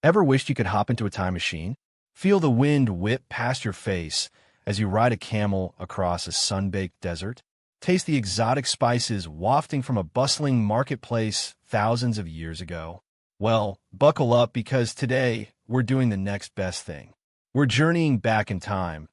Ever wished you could hop into a time machine? Feel the wind whip past your face as you ride a camel across a sun-baked desert? Taste the exotic spices wafting from a bustling marketplace thousands of years ago? Well, buckle up because today we're doing the next best thing. We're journeying back in time,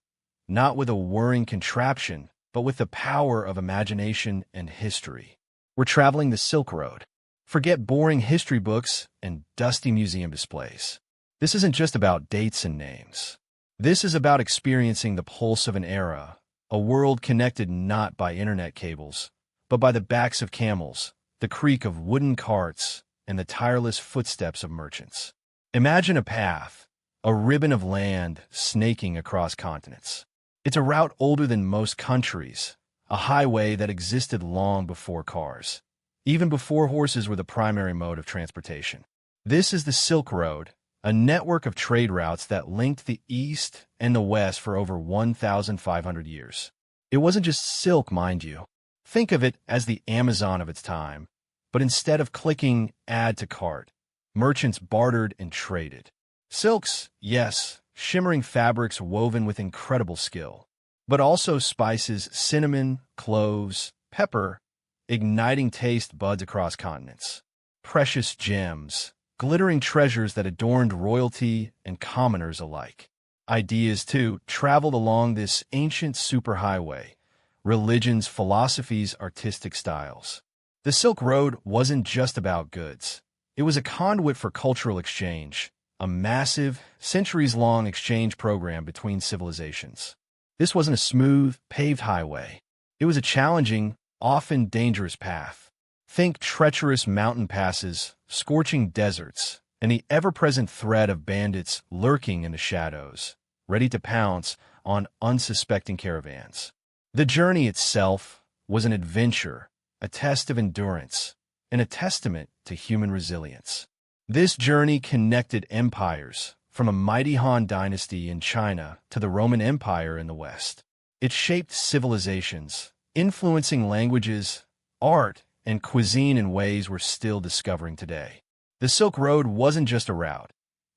not with a whirring contraption, but with the power of imagination and history. We're traveling the Silk Road. Forget boring history books and dusty museum displays. This isn't just about dates and names. This is about experiencing the pulse of an era, a world connected not by internet cables, but by the backs of camels, the creak of wooden carts, and the tireless footsteps of merchants. Imagine a path, a ribbon of land snaking across continents. It's a route older than most countries, a highway that existed long before cars, even before horses were the primary mode of transportation. This is the Silk Road, a network of trade routes that linked the East and the West for over 1,500 years. It wasn't just silk, mind you. Think of it as the Amazon of its time. But instead of clicking add to cart, merchants bartered and traded. Silks, yes, shimmering fabrics woven with incredible skill, but also spices, cinnamon, cloves, pepper, igniting taste buds across continents. Precious gems, glittering treasures that adorned royalty and commoners alike. Ideas, too, traveled along this ancient superhighway. Religions, philosophies, artistic styles. The Silk Road wasn't just about goods. It was a conduit for cultural exchange, a massive, centuries-long exchange program between civilizations. This wasn't a smooth, paved highway. It was a challenging, often dangerous path. Think treacherous mountain passes, scorching deserts, and the ever-present threat of bandits lurking in the shadows, ready to pounce on unsuspecting caravans. The journey itself was an adventure, a test of endurance, and a testament to human resilience. This journey connected empires, from a mighty Han dynasty in China to the Roman Empire in the West. It shaped civilizations, influencing languages, art, and cuisine in ways we're still discovering today. The Silk Road wasn't just a route.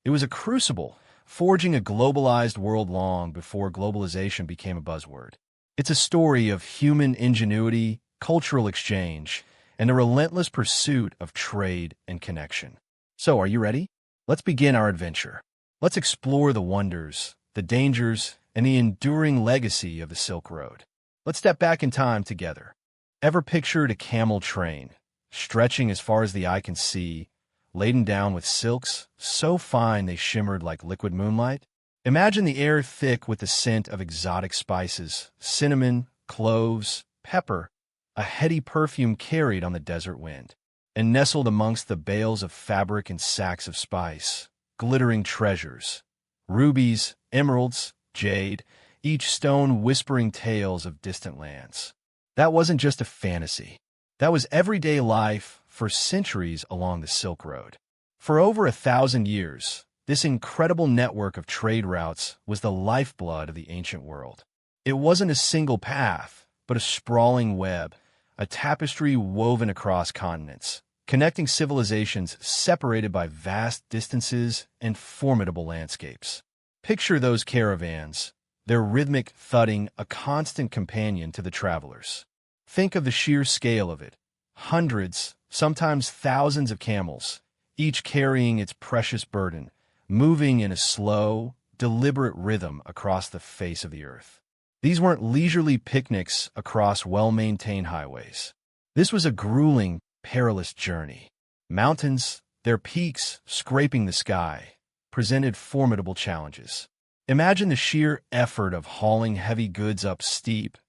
It was a crucible, forging a globalized world long before globalization became a buzzword. It's a story of human ingenuity, cultural exchange, and the relentless pursuit of trade and connection. So, are you ready? Let's begin our adventure. Let's explore the wonders, the dangers, and the enduring legacy of the Silk Road. Let's step back in time together. Ever pictured a camel train, stretching as far as the eye can see, laden down with silks so fine they shimmered like liquid moonlight? Imagine the air thick with the scent of exotic spices, cinnamon, cloves, pepper, a heady perfume carried on the desert wind. And nestled amongst the bales of fabric and sacks of spice, glittering treasures, rubies, emeralds, jade, each stone whispering tales of distant lands. That wasn't just a fantasy. That was everyday life for centuries along the Silk Road. For over 1,000 years, this incredible network of trade routes was the lifeblood of the ancient world. It wasn't a single path, but a sprawling web, a tapestry woven across continents, connecting civilizations separated by vast distances and formidable landscapes. Picture those caravans, their rhythmic thudding a constant companion to the travelers. Think of the sheer scale of it. Hundreds, sometimes thousands of camels, each carrying its precious burden, moving in a slow, deliberate rhythm across the face of the earth. These weren't leisurely picnics across well-maintained highways. This was a grueling, perilous journey. Mountains, their peaks scraping the sky, presented formidable challenges. Imagine the sheer effort of hauling heavy goods up steep,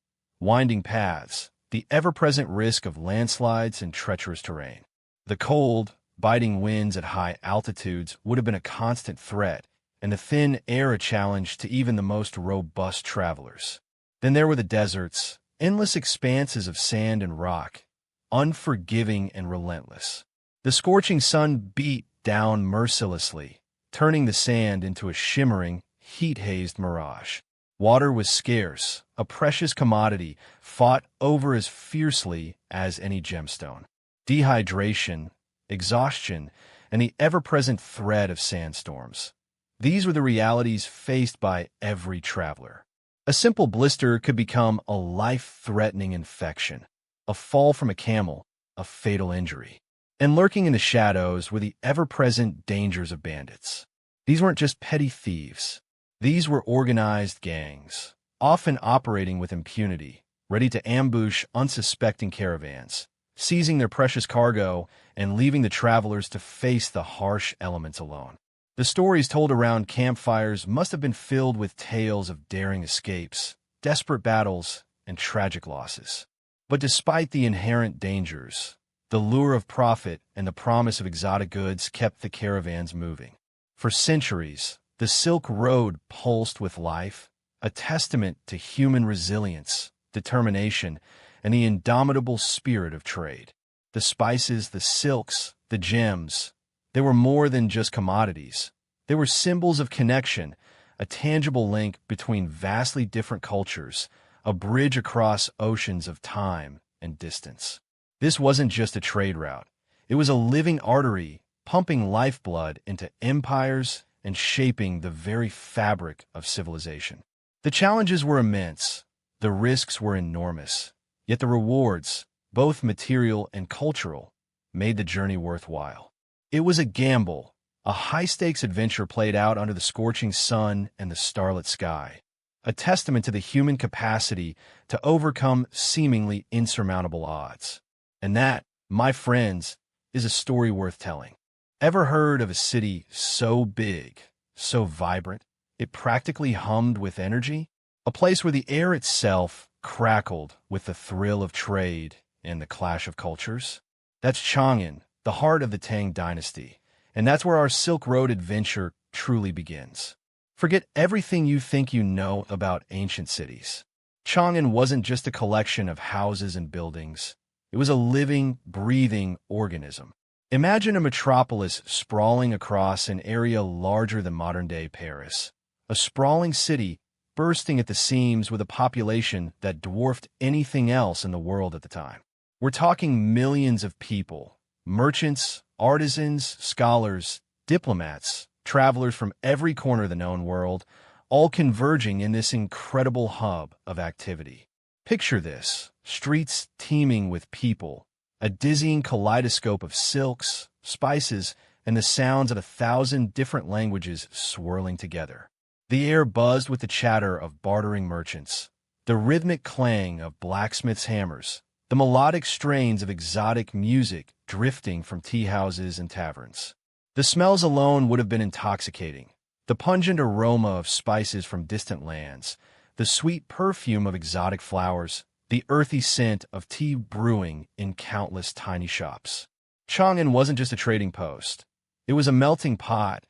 winding paths, the ever-present risk of landslides and treacherous terrain. The cold, biting winds at high altitudes would have been a constant threat, and the thin air a challenge to even the most robust travelers. Then there were the deserts, endless expanses of sand and rock, unforgiving and relentless. The scorching sun beat down mercilessly, turning the sand into a shimmering, heat-hazed mirage. Water was scarce, a precious commodity fought over as fiercely as any gemstone. Dehydration, exhaustion, and the ever-present threat of sandstorms. These were the realities faced by every traveler. A simple blister could become a life-threatening infection, a fall from a camel, a fatal injury. And lurking in the shadows were the ever-present dangers of bandits. These weren't just petty thieves. These were organized gangs, often operating with impunity, ready to ambush unsuspecting caravans, seizing their precious cargo and leaving the travelers to face the harsh elements alone. The stories told around campfires must have been filled with tales of daring escapes, desperate battles, and tragic losses. But despite the inherent dangers, the lure of profit and the promise of exotic goods kept the caravans moving. For centuries, the Silk Road pulsed with life, a testament to human resilience, determination, and the indomitable spirit of trade. The spices, the silks, the gems, they were more than just commodities. They were symbols of connection, a tangible link between vastly different cultures, a bridge across oceans of time and distance. This wasn't just a trade route. It was a living artery, pumping lifeblood into empires and shaping the very fabric of civilization. The challenges were immense. The risks were enormous. Yet the rewards, both material and cultural, made the journey worthwhile. It was a gamble, a high-stakes adventure played out under the scorching sun and the starlit sky, a testament to the human capacity to overcome seemingly insurmountable odds. And that, my friends, is a story worth telling. Ever heard of a city so big, so vibrant, it practically hummed with energy? A place where the air itself crackled with the thrill of trade and the clash of cultures? That's Chang'an, the heart of the Tang dynasty, and that's where our Silk Road adventure truly begins. Forget everything you think you know about ancient cities. Chang'an wasn't just a collection of houses and buildings. It was a living, breathing organism. Imagine a metropolis sprawling across an area larger than modern-day Paris, a sprawling city bursting at the seams with a population that dwarfed anything else in the world at the time. We're talking millions of people, merchants, artisans, scholars, diplomats, travelers from every corner of the known world, all converging in this incredible hub of activity. Picture this, streets teeming with people, a dizzying kaleidoscope of silks, spices, and the sounds of 1,000 different languages swirling together. The air buzzed with the chatter of bartering merchants, the rhythmic clang of blacksmiths' hammers, the melodic strains of exotic music drifting from tea houses and taverns. The smells alone would have been intoxicating. The pungent aroma of spices from distant lands, the sweet perfume of exotic flowers, the earthy scent of tea brewing in countless tiny shops. Chang'an wasn't just a trading post. It was a melting pot,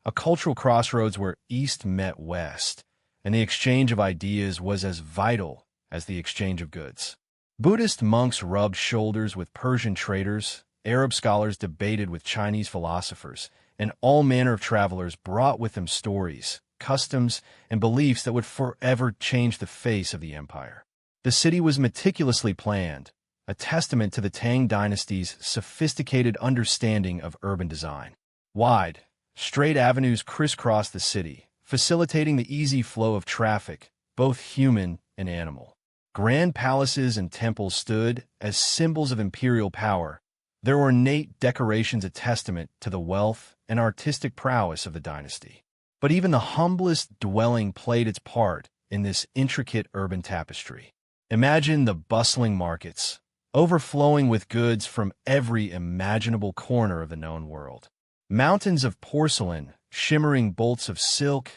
a cultural crossroads where East met West, and the exchange of ideas was as vital as the exchange of goods. Buddhist monks rubbed shoulders with Persian traders, Arab scholars debated with Chinese philosophers, and all manner of travelers brought with them stories, customs, and beliefs that would forever change the face of the empire. The city was meticulously planned, a testament to the Tang dynasty's sophisticated understanding of urban design. Wide, straight avenues crisscrossed the city, facilitating the easy flow of traffic, both human and animal. Grand palaces and temples stood as symbols of imperial power, their ornate decorations a testament to the wealth and artistic prowess of the dynasty. But even the humblest dwelling played its part in this intricate urban tapestry. Imagine the bustling markets, overflowing with goods from every imaginable corner of the known world. Mountains of porcelain, shimmering bolts of silk,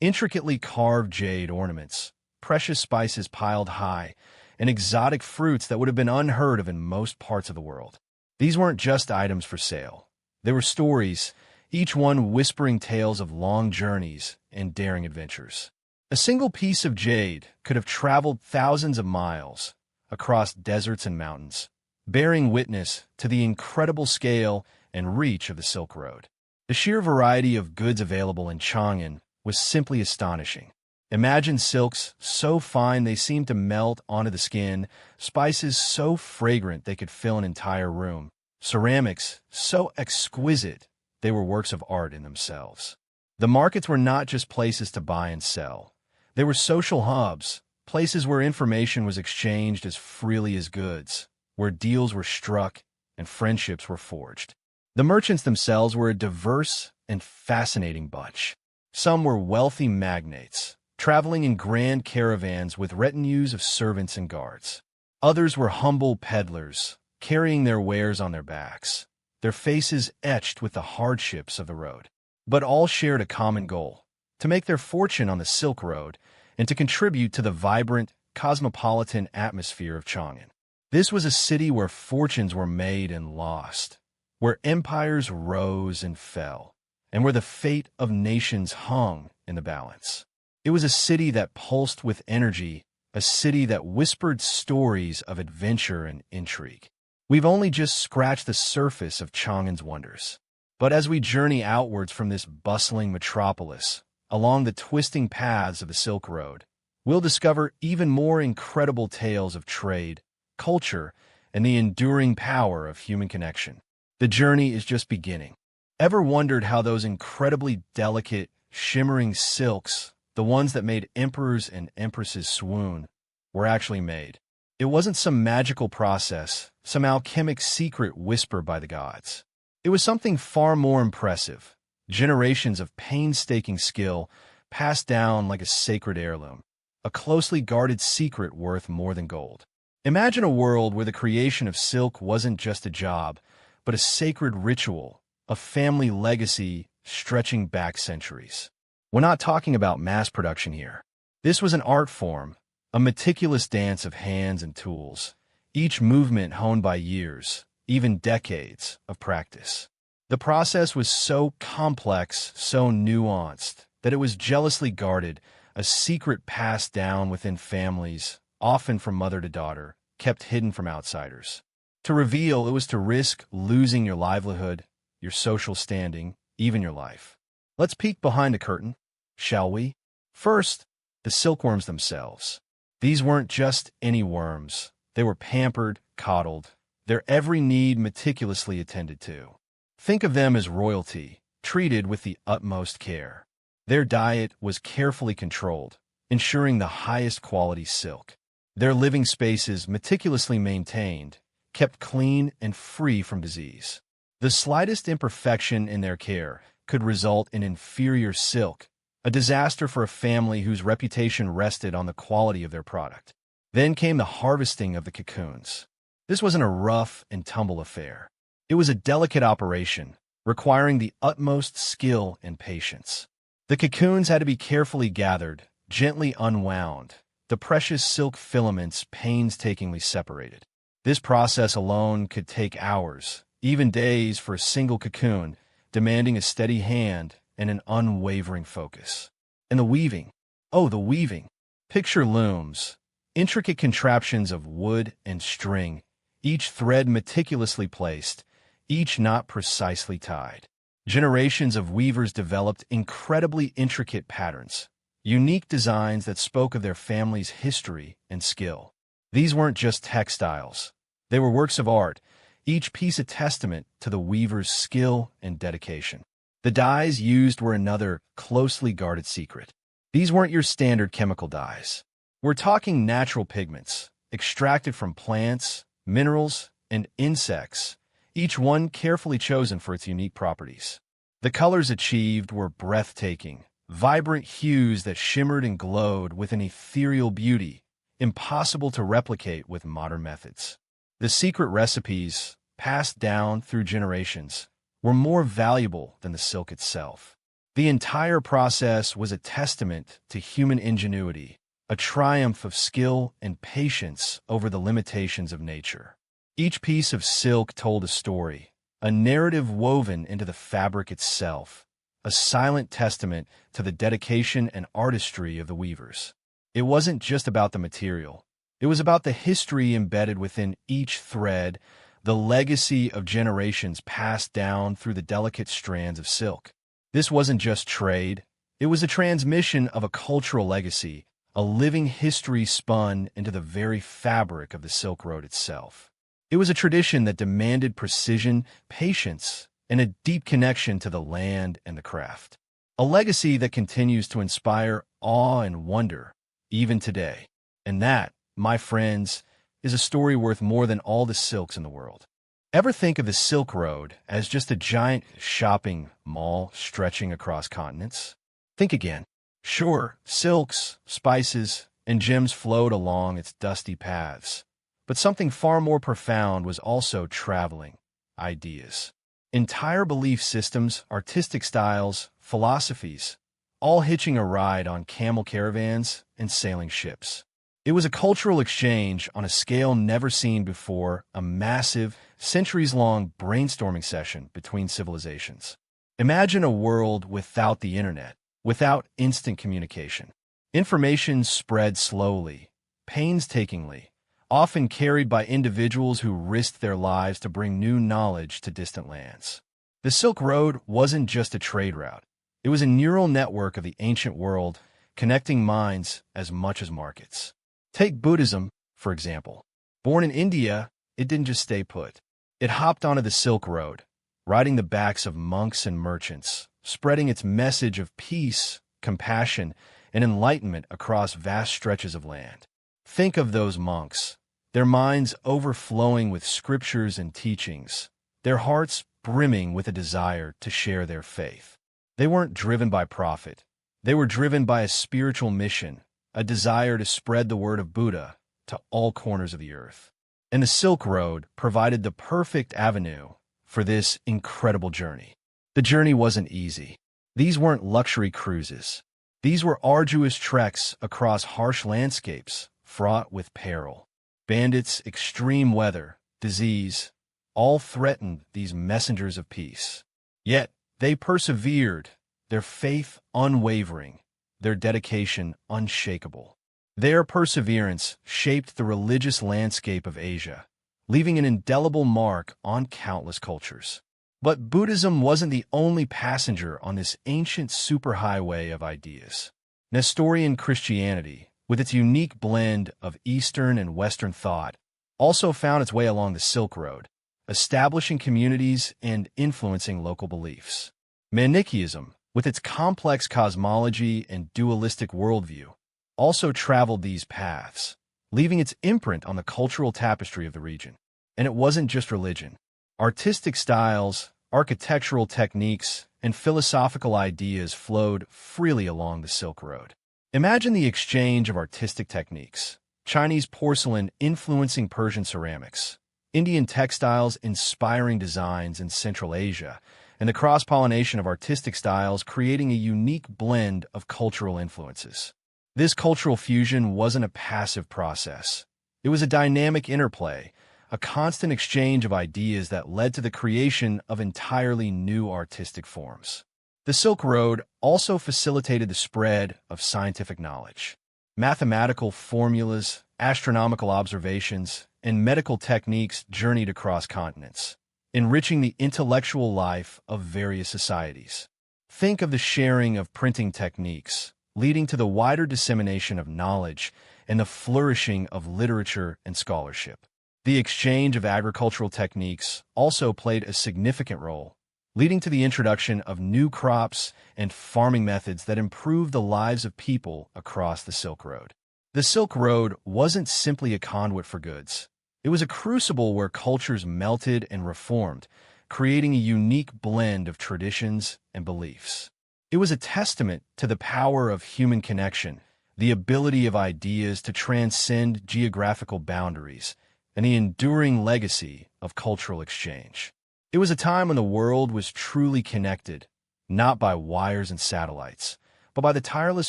intricately carved jade ornaments, precious spices piled high, and exotic fruits that would have been unheard of in most parts of the world. These weren't just items for sale. They were stories, each one whispering tales of long journeys and daring adventures. A single piece of jade could have traveled thousands of miles across deserts and mountains, bearing witness to the incredible scale and reach of the Silk Road. The sheer variety of goods available in Chang'an was simply astonishing. Imagine silks so fine they seemed to melt onto the skin, spices so fragrant they could fill an entire room, ceramics so exquisite they were works of art in themselves. The markets were not just places to buy and sell. They were social hubs, places where information was exchanged as freely as goods, where deals were struck and friendships were forged. The merchants themselves were a diverse and fascinating bunch. Some were wealthy magnates, traveling in grand caravans with retinues of servants and guards. Others were humble peddlers, carrying their wares on their backs, their faces etched with the hardships of the road. But all shared a common goal: to make their fortune on the Silk Road and to contribute to the vibrant, cosmopolitan atmosphere of Chang'an. This was a city where fortunes were made and lost, where empires rose and fell, and where the fate of nations hung in the balance. It was a city that pulsed with energy, a city that whispered stories of adventure and intrigue. We've only just scratched the surface of Chang'an's wonders. But as we journey outwards from this bustling metropolis, along the twisting paths of the Silk Road, we'll discover even more incredible tales of trade, culture, and the enduring power of human connection. The journey is just beginning. Ever wondered how those incredibly delicate, shimmering silks, the ones that made emperors and empresses swoon, were actually made? It wasn't some magical process, some alchemic secret whispered by the gods. It was something far more impressive: generations of painstaking skill passed down like a sacred heirloom, a closely guarded secret worth more than gold. Imagine a world where the creation of silk wasn't just a job, but a sacred ritual, a family legacy stretching back centuries. We're not talking about mass production here. This was an art form, a meticulous dance of hands and tools, each movement honed by years, even decades, of practice. The process was so complex, so nuanced, that it was jealously guarded, a secret passed down within families, often from mother to daughter, kept hidden from outsiders. To reveal, it was to risk losing your livelihood, your social standing, even your life. Let's peek behind the curtain, shall we? First, the silkworms themselves. These weren't just any worms. They were pampered, coddled, their every need meticulously attended to. Think of them as royalty, treated with the utmost care. Their diet was carefully controlled, ensuring the highest quality silk. Their living spaces meticulously maintained, kept clean and free from disease. The slightest imperfection in their care could result in inferior silk, a disaster for a family whose reputation rested on the quality of their product. Then came the harvesting of the cocoons. This wasn't a rough and tumble affair. It was a delicate operation, requiring the utmost skill and patience. The cocoons had to be carefully gathered, gently unwound, the precious silk filaments painstakingly separated. This process alone could take hours, even days, for a single cocoon, demanding a steady hand and an unwavering focus. And the weaving. Oh, the weaving. Picture looms, intricate contraptions of wood and string, each thread meticulously placed, each knot precisely tied. Generations of weavers developed incredibly intricate patterns, unique designs that spoke of their family's history and skill. These weren't just textiles. They were works of art, each piece a testament to the weaver's skill and dedication. The dyes used were another closely guarded secret. These weren't your standard chemical dyes. We're talking natural pigments, extracted from plants, minerals, and insects, each one carefully chosen for its unique properties. The colors achieved were breathtaking, vibrant hues that shimmered and glowed with an ethereal beauty, impossible to replicate with modern methods. The secret recipes, passed down through generations, were more valuable than the silk itself. The entire process was a testament to human ingenuity, a triumph of skill and patience over the limitations of nature. Each piece of silk told a story, a narrative woven into the fabric itself, a silent testament to the dedication and artistry of the weavers. It wasn't just about the material. It was about the history embedded within each thread, the legacy of generations passed down through the delicate strands of silk. This wasn't just trade. It was a transmission of a cultural legacy, a living history spun into the very fabric of the Silk Road itself. It was a tradition that demanded precision, patience, and a deep connection to the land and the craft. A legacy that continues to inspire awe and wonder, even today. And that, my friends, is a story worth more than all the silks in the world. Ever think of the Silk Road as just a giant shopping mall stretching across continents? Think again. Sure, silks, spices, and gems flowed along its dusty paths, but something far more profound was also traveling: ideas. Entire belief systems, artistic styles, philosophies, all hitching a ride on camel caravans and sailing ships. It was a cultural exchange on a scale never seen before, a massive, centuries-long brainstorming session between civilizations. Imagine a world without the internet, without instant communication. Information spread slowly, painstakingly, often carried by individuals who risked their lives to bring new knowledge to distant lands. The Silk Road wasn't just a trade route. It was a neural network of the ancient world, connecting minds as much as markets. Take Buddhism, for example. Born in India, it didn't just stay put. It hopped onto the Silk Road, riding the backs of monks and merchants, spreading its message of peace, compassion, and enlightenment across vast stretches of land. Think of those monks, their minds overflowing with scriptures and teachings, their hearts brimming with a desire to share their faith. They weren't driven by profit. They were driven by a spiritual mission, a desire to spread the word of Buddha to all corners of the earth. And the Silk Road provided the perfect avenue for this incredible journey. The journey wasn't easy. These weren't luxury cruises. These were arduous treks across harsh landscapes, fraught with peril. Bandits, extreme weather, disease, all threatened these messengers of peace. Yet, they persevered, their faith unwavering, their dedication unshakable. Their perseverance shaped the religious landscape of Asia, leaving an indelible mark on countless cultures. But Buddhism wasn't the only passenger on this ancient superhighway of ideas. Nestorian Christianity, with its unique blend of Eastern and Western thought, also found its way along the Silk Road, establishing communities and influencing local beliefs. Manichaeism, with its complex cosmology and dualistic worldview, also traveled these paths, leaving its imprint on the cultural tapestry of the region. And it wasn't just religion. Artistic styles, architectural techniques, and philosophical ideas flowed freely along the Silk Road. Imagine the exchange of artistic techniques: Chinese porcelain influencing Persian ceramics, Indian textiles inspiring designs in Central Asia, and the cross-pollination of artistic styles creating a unique blend of cultural influences. This cultural fusion wasn't a passive process. It was a dynamic interplay, a constant exchange of ideas that led to the creation of entirely new artistic forms. The Silk Road also facilitated the spread of scientific knowledge. Mathematical formulas, astronomical observations, and medical techniques journeyed across continents, enriching the intellectual life of various societies. Think of the sharing of printing techniques, leading to the wider dissemination of knowledge and the flourishing of literature and scholarship. The exchange of agricultural techniques also played a significant role, leading to the introduction of new crops and farming methods that improved the lives of people across the Silk Road. The Silk Road wasn't simply a conduit for goods. It was a crucible where cultures melted and reformed, creating a unique blend of traditions and beliefs. It was a testament to the power of human connection, the ability of ideas to transcend geographical boundaries, and the enduring legacy of cultural exchange. It was a time when the world was truly connected, not by wires and satellites, but by the tireless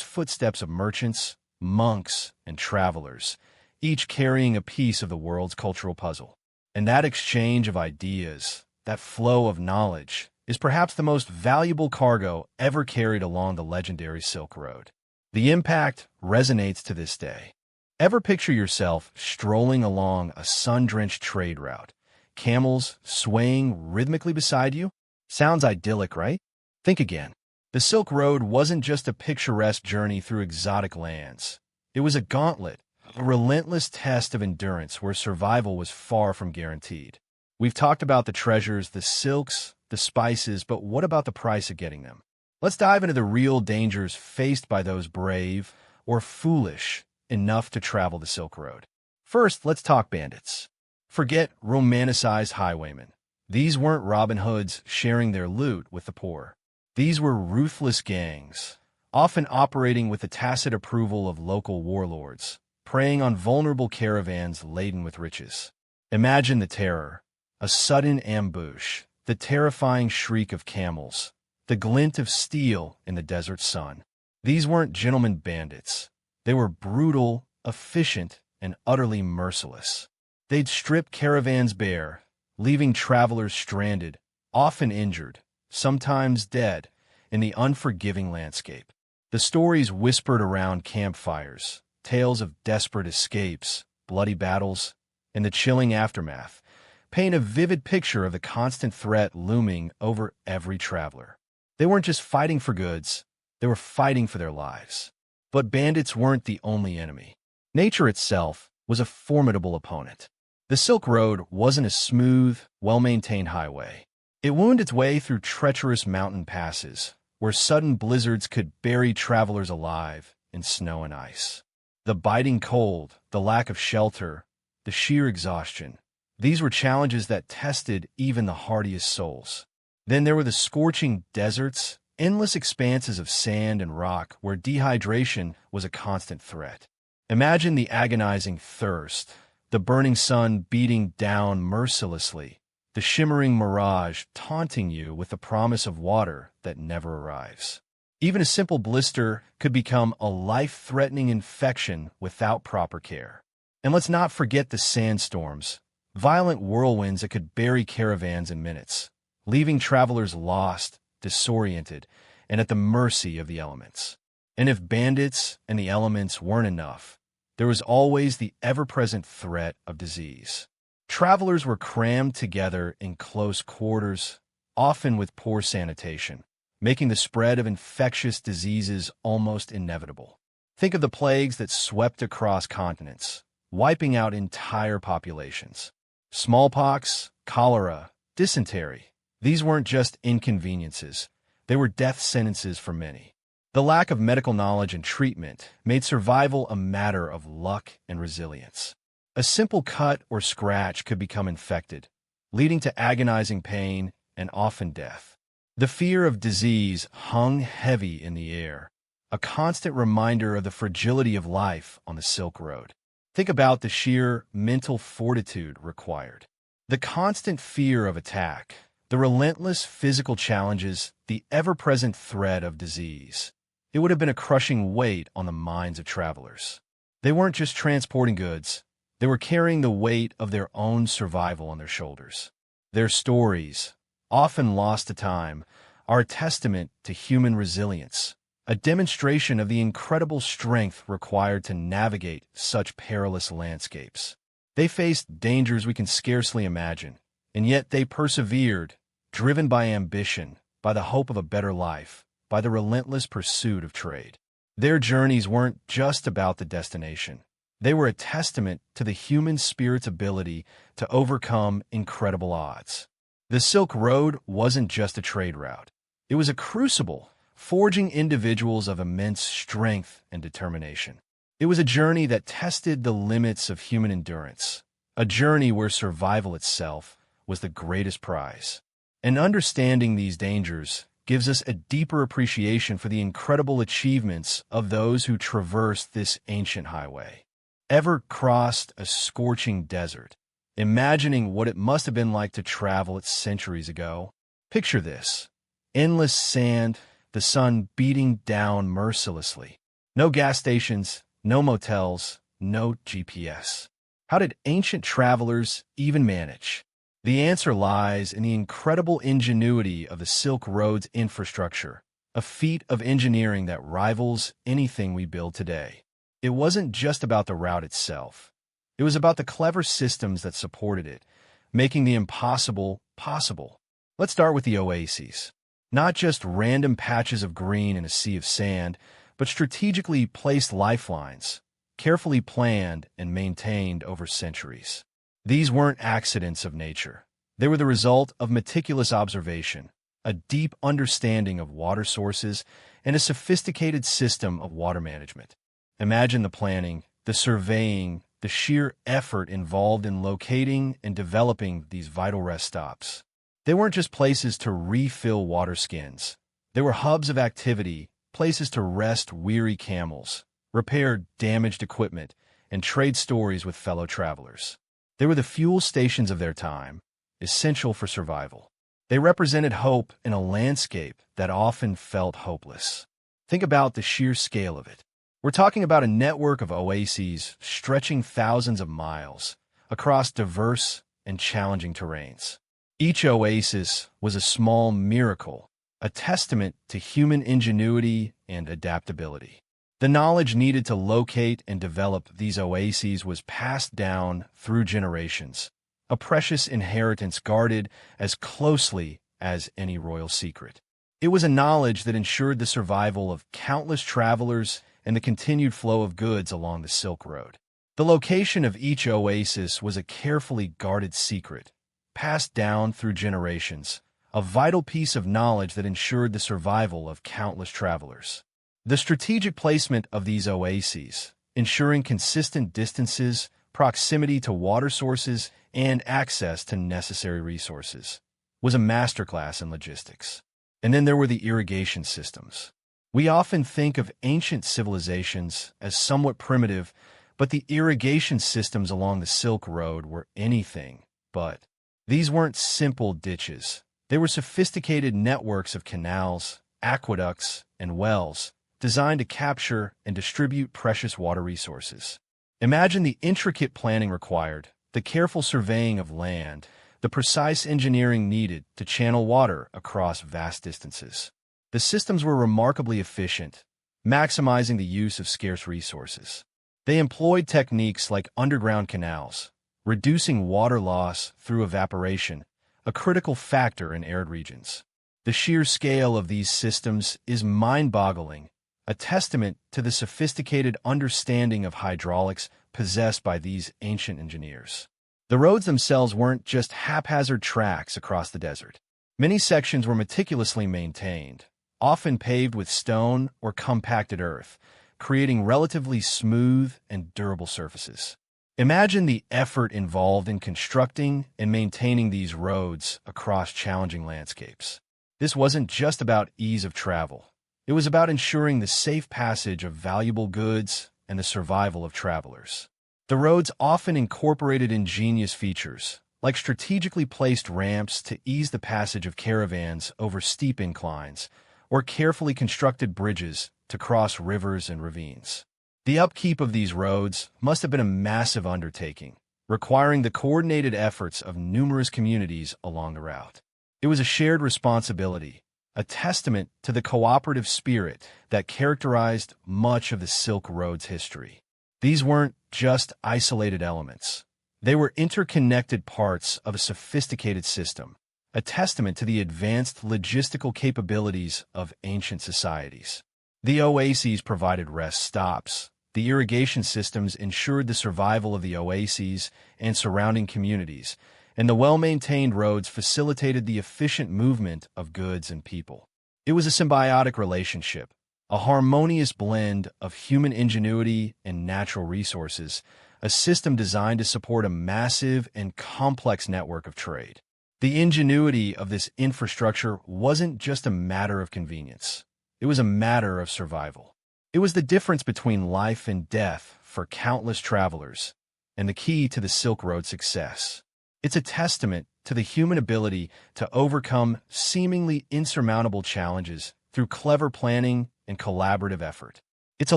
footsteps of merchants, monks, and travelers, each carrying a piece of the world's cultural puzzle. And that exchange of ideas, that flow of knowledge, is perhaps the most valuable cargo ever carried along the legendary Silk Road. The impact resonates to this day. Ever picture yourself strolling along a sun-drenched trade route, camels swaying rhythmically beside you? Sounds idyllic, right? Think again. The Silk Road wasn't just a picturesque journey through exotic lands. It was a gauntlet, a relentless test of endurance where survival was far from guaranteed. We've talked about the treasures, the silks, the spices, but what about the price of getting them? Let's dive into the real dangers faced by those brave or foolish enough to travel the Silk Road. First, let's talk bandits. Forget romanticized highwaymen. These weren't Robin Hoods sharing their loot with the poor. These were ruthless gangs, often operating with the tacit approval of local warlords, preying on vulnerable caravans laden with riches. Imagine the terror, a sudden ambush, the terrifying shriek of camels, the glint of steel in the desert sun. These weren't gentlemen bandits. They were brutal, efficient, and utterly merciless. They'd strip caravans bare, leaving travelers stranded, often injured, sometimes dead, in the unforgiving landscape. The stories whispered around campfires, tales of desperate escapes, bloody battles, and the chilling aftermath, paint a vivid picture of the constant threat looming over every traveler. They weren't just fighting for goods, they were fighting for their lives. But bandits weren't the only enemy. Nature itself was a formidable opponent. The Silk Road wasn't a smooth, well-maintained highway. It wound its way through treacherous mountain passes, where sudden blizzards could bury travelers alive in snow and ice. The biting cold, the lack of shelter, the sheer exhaustion. These were challenges that tested even the hardiest souls. Then there were the scorching deserts, endless expanses of sand and rock where dehydration was a constant threat. Imagine the agonizing thirst, the burning sun beating down mercilessly, the shimmering mirage taunting you with the promise of water that never arrives. Even a simple blister could become a life-threatening infection without proper care. And let's not forget the sandstorms, violent whirlwinds that could bury caravans in minutes, leaving travelers lost, disoriented, and at the mercy of the elements. And if bandits and the elements weren't enough, there was always the ever-present threat of disease. Travelers were crammed together in close quarters, often with poor sanitation, making the spread of infectious diseases almost inevitable. Think of the plagues that swept across continents, wiping out entire populations. Smallpox, cholera, dysentery. These weren't just inconveniences, they were death sentences for many. The lack of medical knowledge and treatment made survival a matter of luck and resilience. A simple cut or scratch could become infected, leading to agonizing pain and often death. The fear of disease hung heavy in the air, a constant reminder of the fragility of life on the Silk Road. Think about the sheer mental fortitude required. The constant fear of attack, the relentless physical challenges, the ever-present threat of disease. It would have been a crushing weight on the minds of travelers. They weren't just transporting goods, they were carrying the weight of their own survival on their shoulders. Their stories, often lost to time, are a testament to human resilience, a demonstration of the incredible strength required to navigate such perilous landscapes. They faced dangers we can scarcely imagine, and yet they persevered, driven by ambition, by the hope of a better life, by the relentless pursuit of trade. Their journeys weren't just about the destination. They were a testament to the human spirit's ability to overcome incredible odds. The Silk Road wasn't just a trade route. It was a crucible, forging individuals of immense strength and determination. It was a journey that tested the limits of human endurance, a journey where survival itself was the greatest prize. And understanding these dangers gives us a deeper appreciation for the incredible achievements of those who traversed this ancient highway. Ever crossed a scorching desert, imagining what it must have been like to travel it centuries ago? Picture this: endless sand, the sun beating down mercilessly. No gas stations, no motels, no GPS. How did ancient travelers even manage? The answer lies in the incredible ingenuity of the Silk Road's infrastructure, a feat of engineering that rivals anything we build today. It wasn't just about the route itself. It was about the clever systems that supported it, making the impossible possible. Let's start with the oases. Not just random patches of green in a sea of sand, but strategically placed lifelines, carefully planned and maintained over centuries. These weren't accidents of nature. They were the result of meticulous observation, a deep understanding of water sources, and a sophisticated system of water management. Imagine the planning, the surveying, the sheer effort involved in locating and developing these vital rest stops. They weren't just places to refill water skins. They were hubs of activity, places to rest weary camels, repair damaged equipment, and trade stories with fellow travelers. They were the fuel stations of their time, essential for survival. They represented hope in a landscape that often felt hopeless. Think about the sheer scale of it. We're talking about a network of oases stretching thousands of miles across diverse and challenging terrains. Each oasis was a small miracle, a testament to human ingenuity and adaptability. The knowledge needed to locate and develop these oases was passed down through generations, a precious inheritance guarded as closely as any royal secret. It was a knowledge that ensured the survival of countless travelers and the continued flow of goods along the Silk Road. The location of each oasis was a carefully guarded secret, passed down through generations, a vital piece of knowledge that ensured the survival of countless travelers. The strategic placement of these oases, ensuring consistent distances, proximity to water sources, and access to necessary resources, was a masterclass in logistics. And then there were the irrigation systems. We often think of ancient civilizations as somewhat primitive, but the irrigation systems along the Silk Road were anything but. These weren't simple ditches. They were sophisticated networks of canals, aqueducts, and wells designed to capture and distribute precious water resources. Imagine the intricate planning required, the careful surveying of land, the precise engineering needed to channel water across vast distances. The systems were remarkably efficient, maximizing the use of scarce resources. They employed techniques like underground canals, reducing water loss through evaporation, a critical factor in arid regions. The sheer scale of these systems is mind-boggling, a testament to the sophisticated understanding of hydraulics possessed by these ancient engineers. The roads themselves weren't just haphazard tracks across the desert. Many sections were meticulously maintained, often paved with stone or compacted earth, creating relatively smooth and durable surfaces. Imagine the effort involved in constructing and maintaining these roads across challenging landscapes. This wasn't just about ease of travel. It was about ensuring the safe passage of valuable goods and the survival of travelers. The roads often incorporated ingenious features, like strategically placed ramps to ease the passage of caravans over steep inclines, or carefully constructed bridges to cross rivers and ravines. The upkeep of these roads must have been a massive undertaking, requiring the coordinated efforts of numerous communities along the route. It was a shared responsibility, a testament to the cooperative spirit that characterized much of the Silk Road's history. These weren't just isolated elements. They were interconnected parts of a sophisticated system, a testament to the advanced logistical capabilities of ancient societies. The oases provided rest stops. The irrigation systems ensured the survival of the oases and surrounding communities, and the well-maintained roads facilitated the efficient movement of goods and people. It was a symbiotic relationship, a harmonious blend of human ingenuity and natural resources, a system designed to support a massive and complex network of trade. The ingenuity of this infrastructure wasn't just a matter of convenience. It was a matter of survival. It was the difference between life and death for countless travelers, and the key to the Silk Road's success. It's a testament to the human ability to overcome seemingly insurmountable challenges through clever planning and collaborative effort. It's a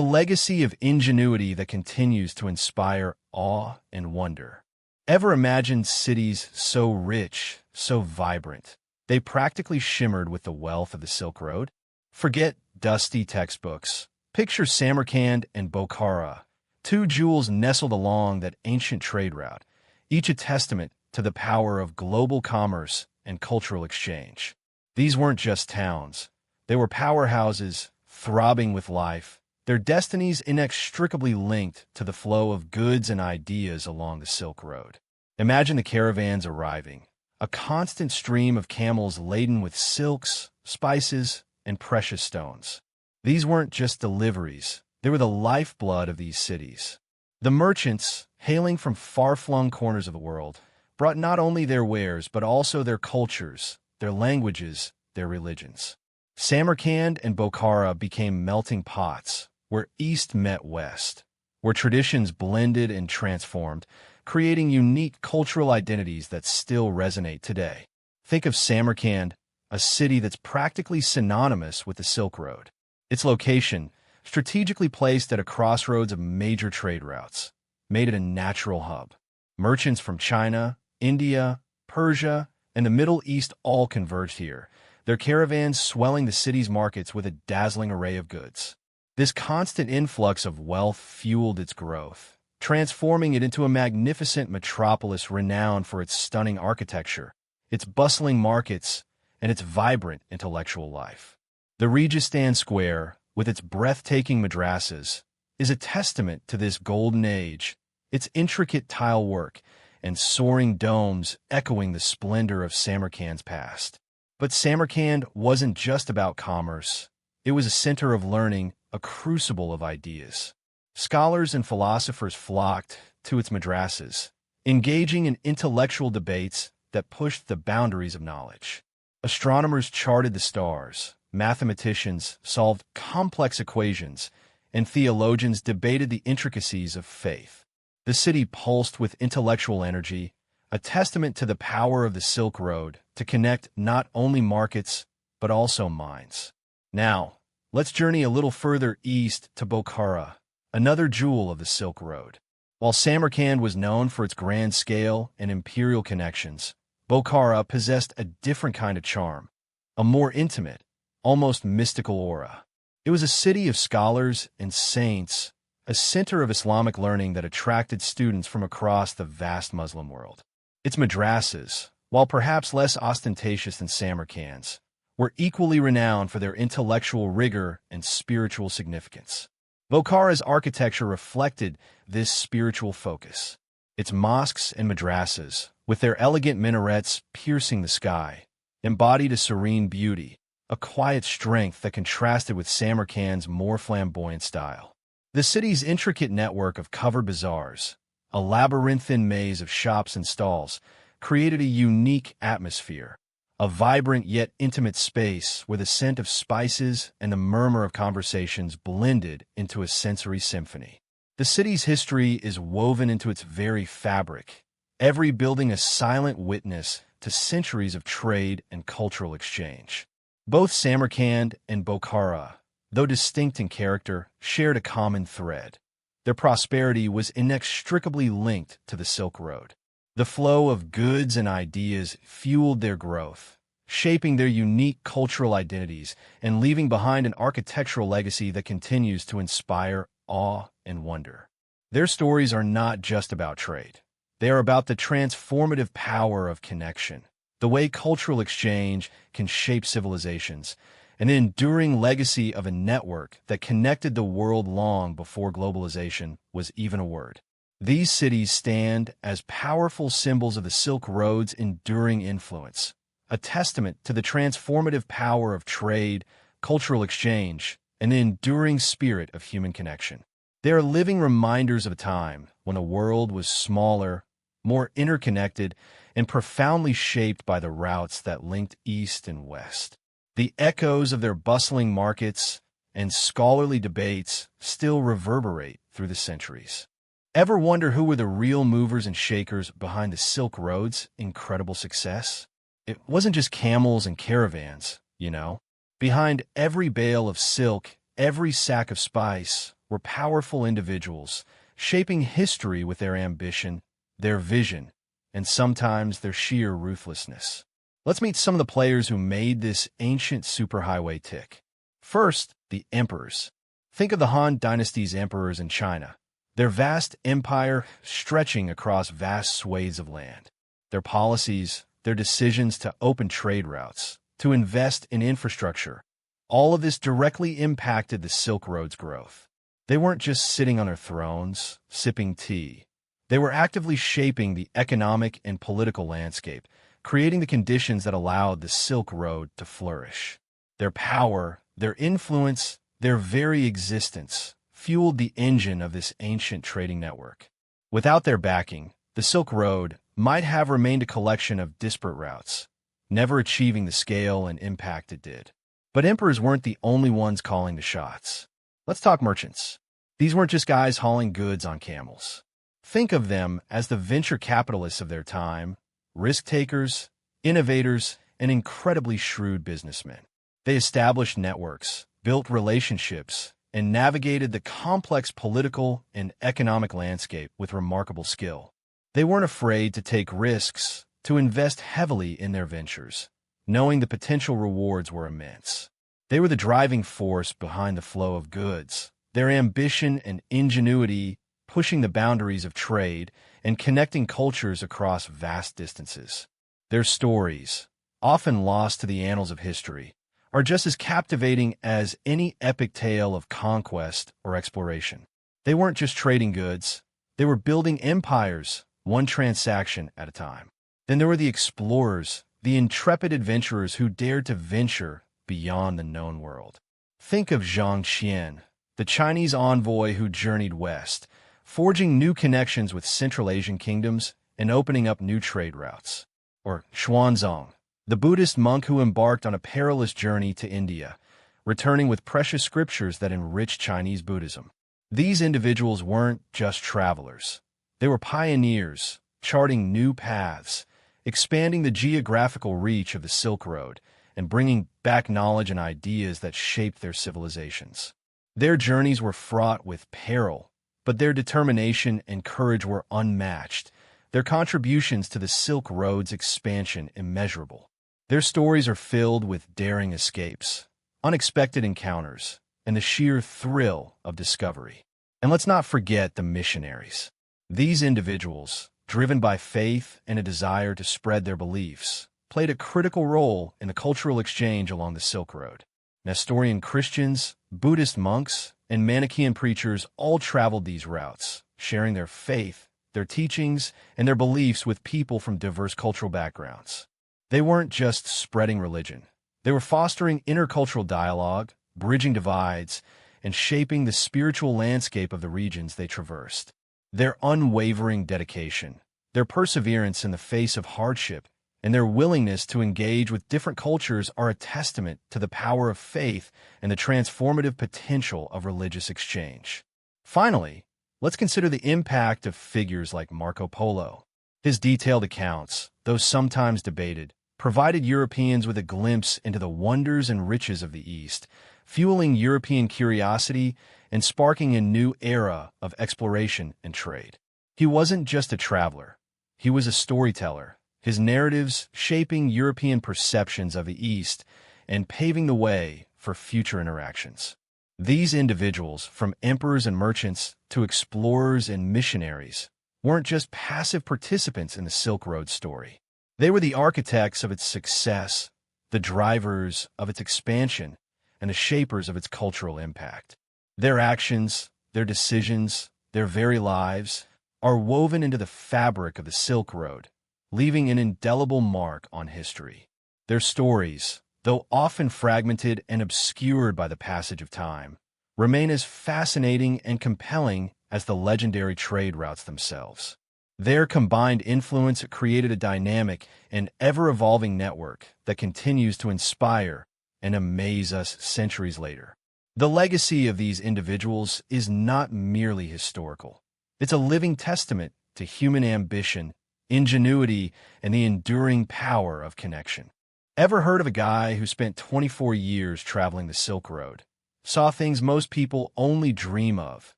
legacy of ingenuity that continues to inspire awe and wonder. Ever imagined cities so rich, so vibrant, they practically shimmered with the wealth of the Silk Road? Forget dusty textbooks. Picture Samarkand and Bokhara, two jewels nestled along that ancient trade route, each a testament to the power of global commerce and cultural exchange. These weren't just towns. They were powerhouses, throbbing with life, their destinies inextricably linked to the flow of goods and ideas along the Silk Road. Imagine the caravans arriving, a constant stream of camels laden with silks, spices, and precious stones. These weren't just deliveries, they were the lifeblood of these cities. The merchants, hailing from far-flung corners of the world, brought not only their wares but also their cultures, their languages, their religions. Samarkand and Bokhara became melting pots, where East met West, where traditions blended and transformed, creating unique cultural identities that still resonate today. Think of Samarkand, a city that's practically synonymous with the Silk Road. Its location, strategically placed at a crossroads of major trade routes, made it a natural hub. Merchants from China, India, Persia, and the Middle East all converged here, their caravans swelling the city's markets with a dazzling array of goods. This constant influx of wealth fueled its growth, transforming it into a magnificent metropolis renowned for its stunning architecture, its bustling markets, and its vibrant intellectual life. The Registan Square, with its breathtaking madrasas, is a testament to this golden age, its intricate tile work and soaring domes echoing the splendor of Samarkand's past. But Samarkand wasn't just about commerce. It was a center of learning, a crucible of ideas. Scholars and philosophers flocked to its madrasas, engaging in intellectual debates that pushed the boundaries of knowledge. Astronomers charted the stars, mathematicians solved complex equations, and theologians debated the intricacies of faith. The city pulsed with intellectual energy, a testament to the power of the Silk Road to connect not only markets, but also minds. Now, let's journey a little further east to Bokhara, another jewel of the Silk Road. While Samarkand was known for its grand scale and imperial connections, Bokhara possessed a different kind of charm, a more intimate, almost mystical aura. It was a city of scholars and saints, a center of Islamic learning that attracted students from across the vast Muslim world. Its madrasas, while perhaps less ostentatious than Samarkand's, were equally renowned for their intellectual rigor and spiritual significance. Bokhara's architecture reflected this spiritual focus. Its mosques and madrasas, with their elegant minarets piercing the sky, embodied a serene beauty, a quiet strength that contrasted with Samarkand's more flamboyant style. The city's intricate network of covered bazaars, a labyrinthine maze of shops and stalls, created a unique atmosphere, a vibrant yet intimate space where the scent of spices and the murmur of conversations blended into a sensory symphony. The city's history is woven into its very fabric, every building a silent witness to centuries of trade and cultural exchange. Both Samarkand and Bokhara, though distinct in character, shared a common thread. Their prosperity was inextricably linked to the Silk Road. The flow of goods and ideas fueled their growth, shaping their unique cultural identities and leaving behind an architectural legacy that continues to inspire awe and wonder. Their stories are not just about trade. They are about the transformative power of connection, the way cultural exchange can shape civilizations, and the enduring legacy of a network that connected the world long before globalization was even a word. These cities stand as powerful symbols of the Silk Road's enduring influence, a testament to the transformative power of trade, cultural exchange, and the enduring spirit of human connection. They are living reminders of a time when the world was smaller, more interconnected, and profoundly shaped by the routes that linked East and West. The echoes of their bustling markets and scholarly debates still reverberate through the centuries. Ever wonder who were the real movers and shakers behind the Silk Road's incredible success? It wasn't just camels and caravans, you know. Behind every bale of silk, every sack of spice, were powerful individuals, shaping history with their ambition, their vision, and sometimes their sheer ruthlessness. Let's meet some of the players who made this ancient superhighway tick. First, the emperors. Think of the Han Dynasty's emperors in China, their vast empire stretching across vast swathes of land. Their policies, their decisions to open trade routes, to invest in infrastructure, all of this directly impacted the Silk Road's growth. They weren't just sitting on their thrones, sipping tea. They were actively shaping the economic and political landscape, creating the conditions that allowed the Silk Road to flourish. Their power, their influence, their very existence fueled the engine of this ancient trading network. Without their backing, the Silk Road might have remained a collection of disparate routes, never achieving the scale and impact it did. But emperors weren't the only ones calling the shots. Let's talk merchants. These weren't just guys hauling goods on camels. Think of them as the venture capitalists of their time, risk-takers, innovators, and incredibly shrewd businessmen. They established networks, built relationships, and navigated the complex political and economic landscape with remarkable skill. They weren't afraid to take risks, to invest heavily in their ventures, knowing the potential rewards were immense. They were the driving force behind the flow of goods, their ambition and ingenuity pushing the boundaries of trade and connecting cultures across vast distances. Their stories, often lost to the annals of history, are just as captivating as any epic tale of conquest or exploration. They weren't just trading goods, they were building empires, one transaction at a time. Then there were the explorers, the intrepid adventurers who dared to venture beyond the known world. Think of Chang'an, the Chinese envoy who journeyed west, forging new connections with Central Asian kingdoms and opening up new trade routes. Or Xuanzang, the Buddhist monk who embarked on a perilous journey to India, returning with precious scriptures that enriched Chinese Buddhism. These individuals weren't just travelers. They were pioneers, charting new paths, expanding the geographical reach of the Silk Road, and bringing back knowledge and ideas that shaped their civilizations. Their journeys were fraught with peril, but their determination and courage were unmatched, their contributions to the Silk Road's expansion immeasurable. Their stories are filled with daring escapes, unexpected encounters, and the sheer thrill of discovery. And let's not forget the missionaries. These individuals, driven by faith and a desire to spread their beliefs, played a critical role in the cultural exchange along the Silk Road. Nestorian Christians, Buddhist monks, and Manichaean preachers all traveled these routes, sharing their faith, their teachings, and their beliefs with people from diverse cultural backgrounds. They weren't just spreading religion. They were fostering intercultural dialogue, bridging divides, and shaping the spiritual landscape of the regions they traversed. Their unwavering dedication, their perseverance in the face of hardship, and their willingness to engage with different cultures are a testament to the power of faith and the transformative potential of religious exchange. Finally, let's consider the impact of figures like Marco Polo. His detailed accounts, though sometimes debated, provided Europeans with a glimpse into the wonders and riches of the East, fueling European curiosity and sparking a new era of exploration and trade. He wasn't just a traveler. He was a storyteller, his narratives shaping European perceptions of the East and paving the way for future interactions. These individuals, from emperors and merchants to explorers and missionaries, weren't just passive participants in the Silk Road story. They were the architects of its success, the drivers of its expansion, and the shapers of its cultural impact. Their actions, their decisions, their very lives are woven into the fabric of the Silk Road, leaving an indelible mark on history. Their stories, though often fragmented and obscured by the passage of time, remain as fascinating and compelling as the legendary trade routes themselves. Their combined influence created a dynamic and ever-evolving network that continues to inspire and amaze us centuries later. The legacy of these individuals is not merely historical. It's a living testament to human ambition, ingenuity, and the enduring power of connection. Ever heard of a guy who spent 24 years traveling the Silk Road, saw things most people only dream of,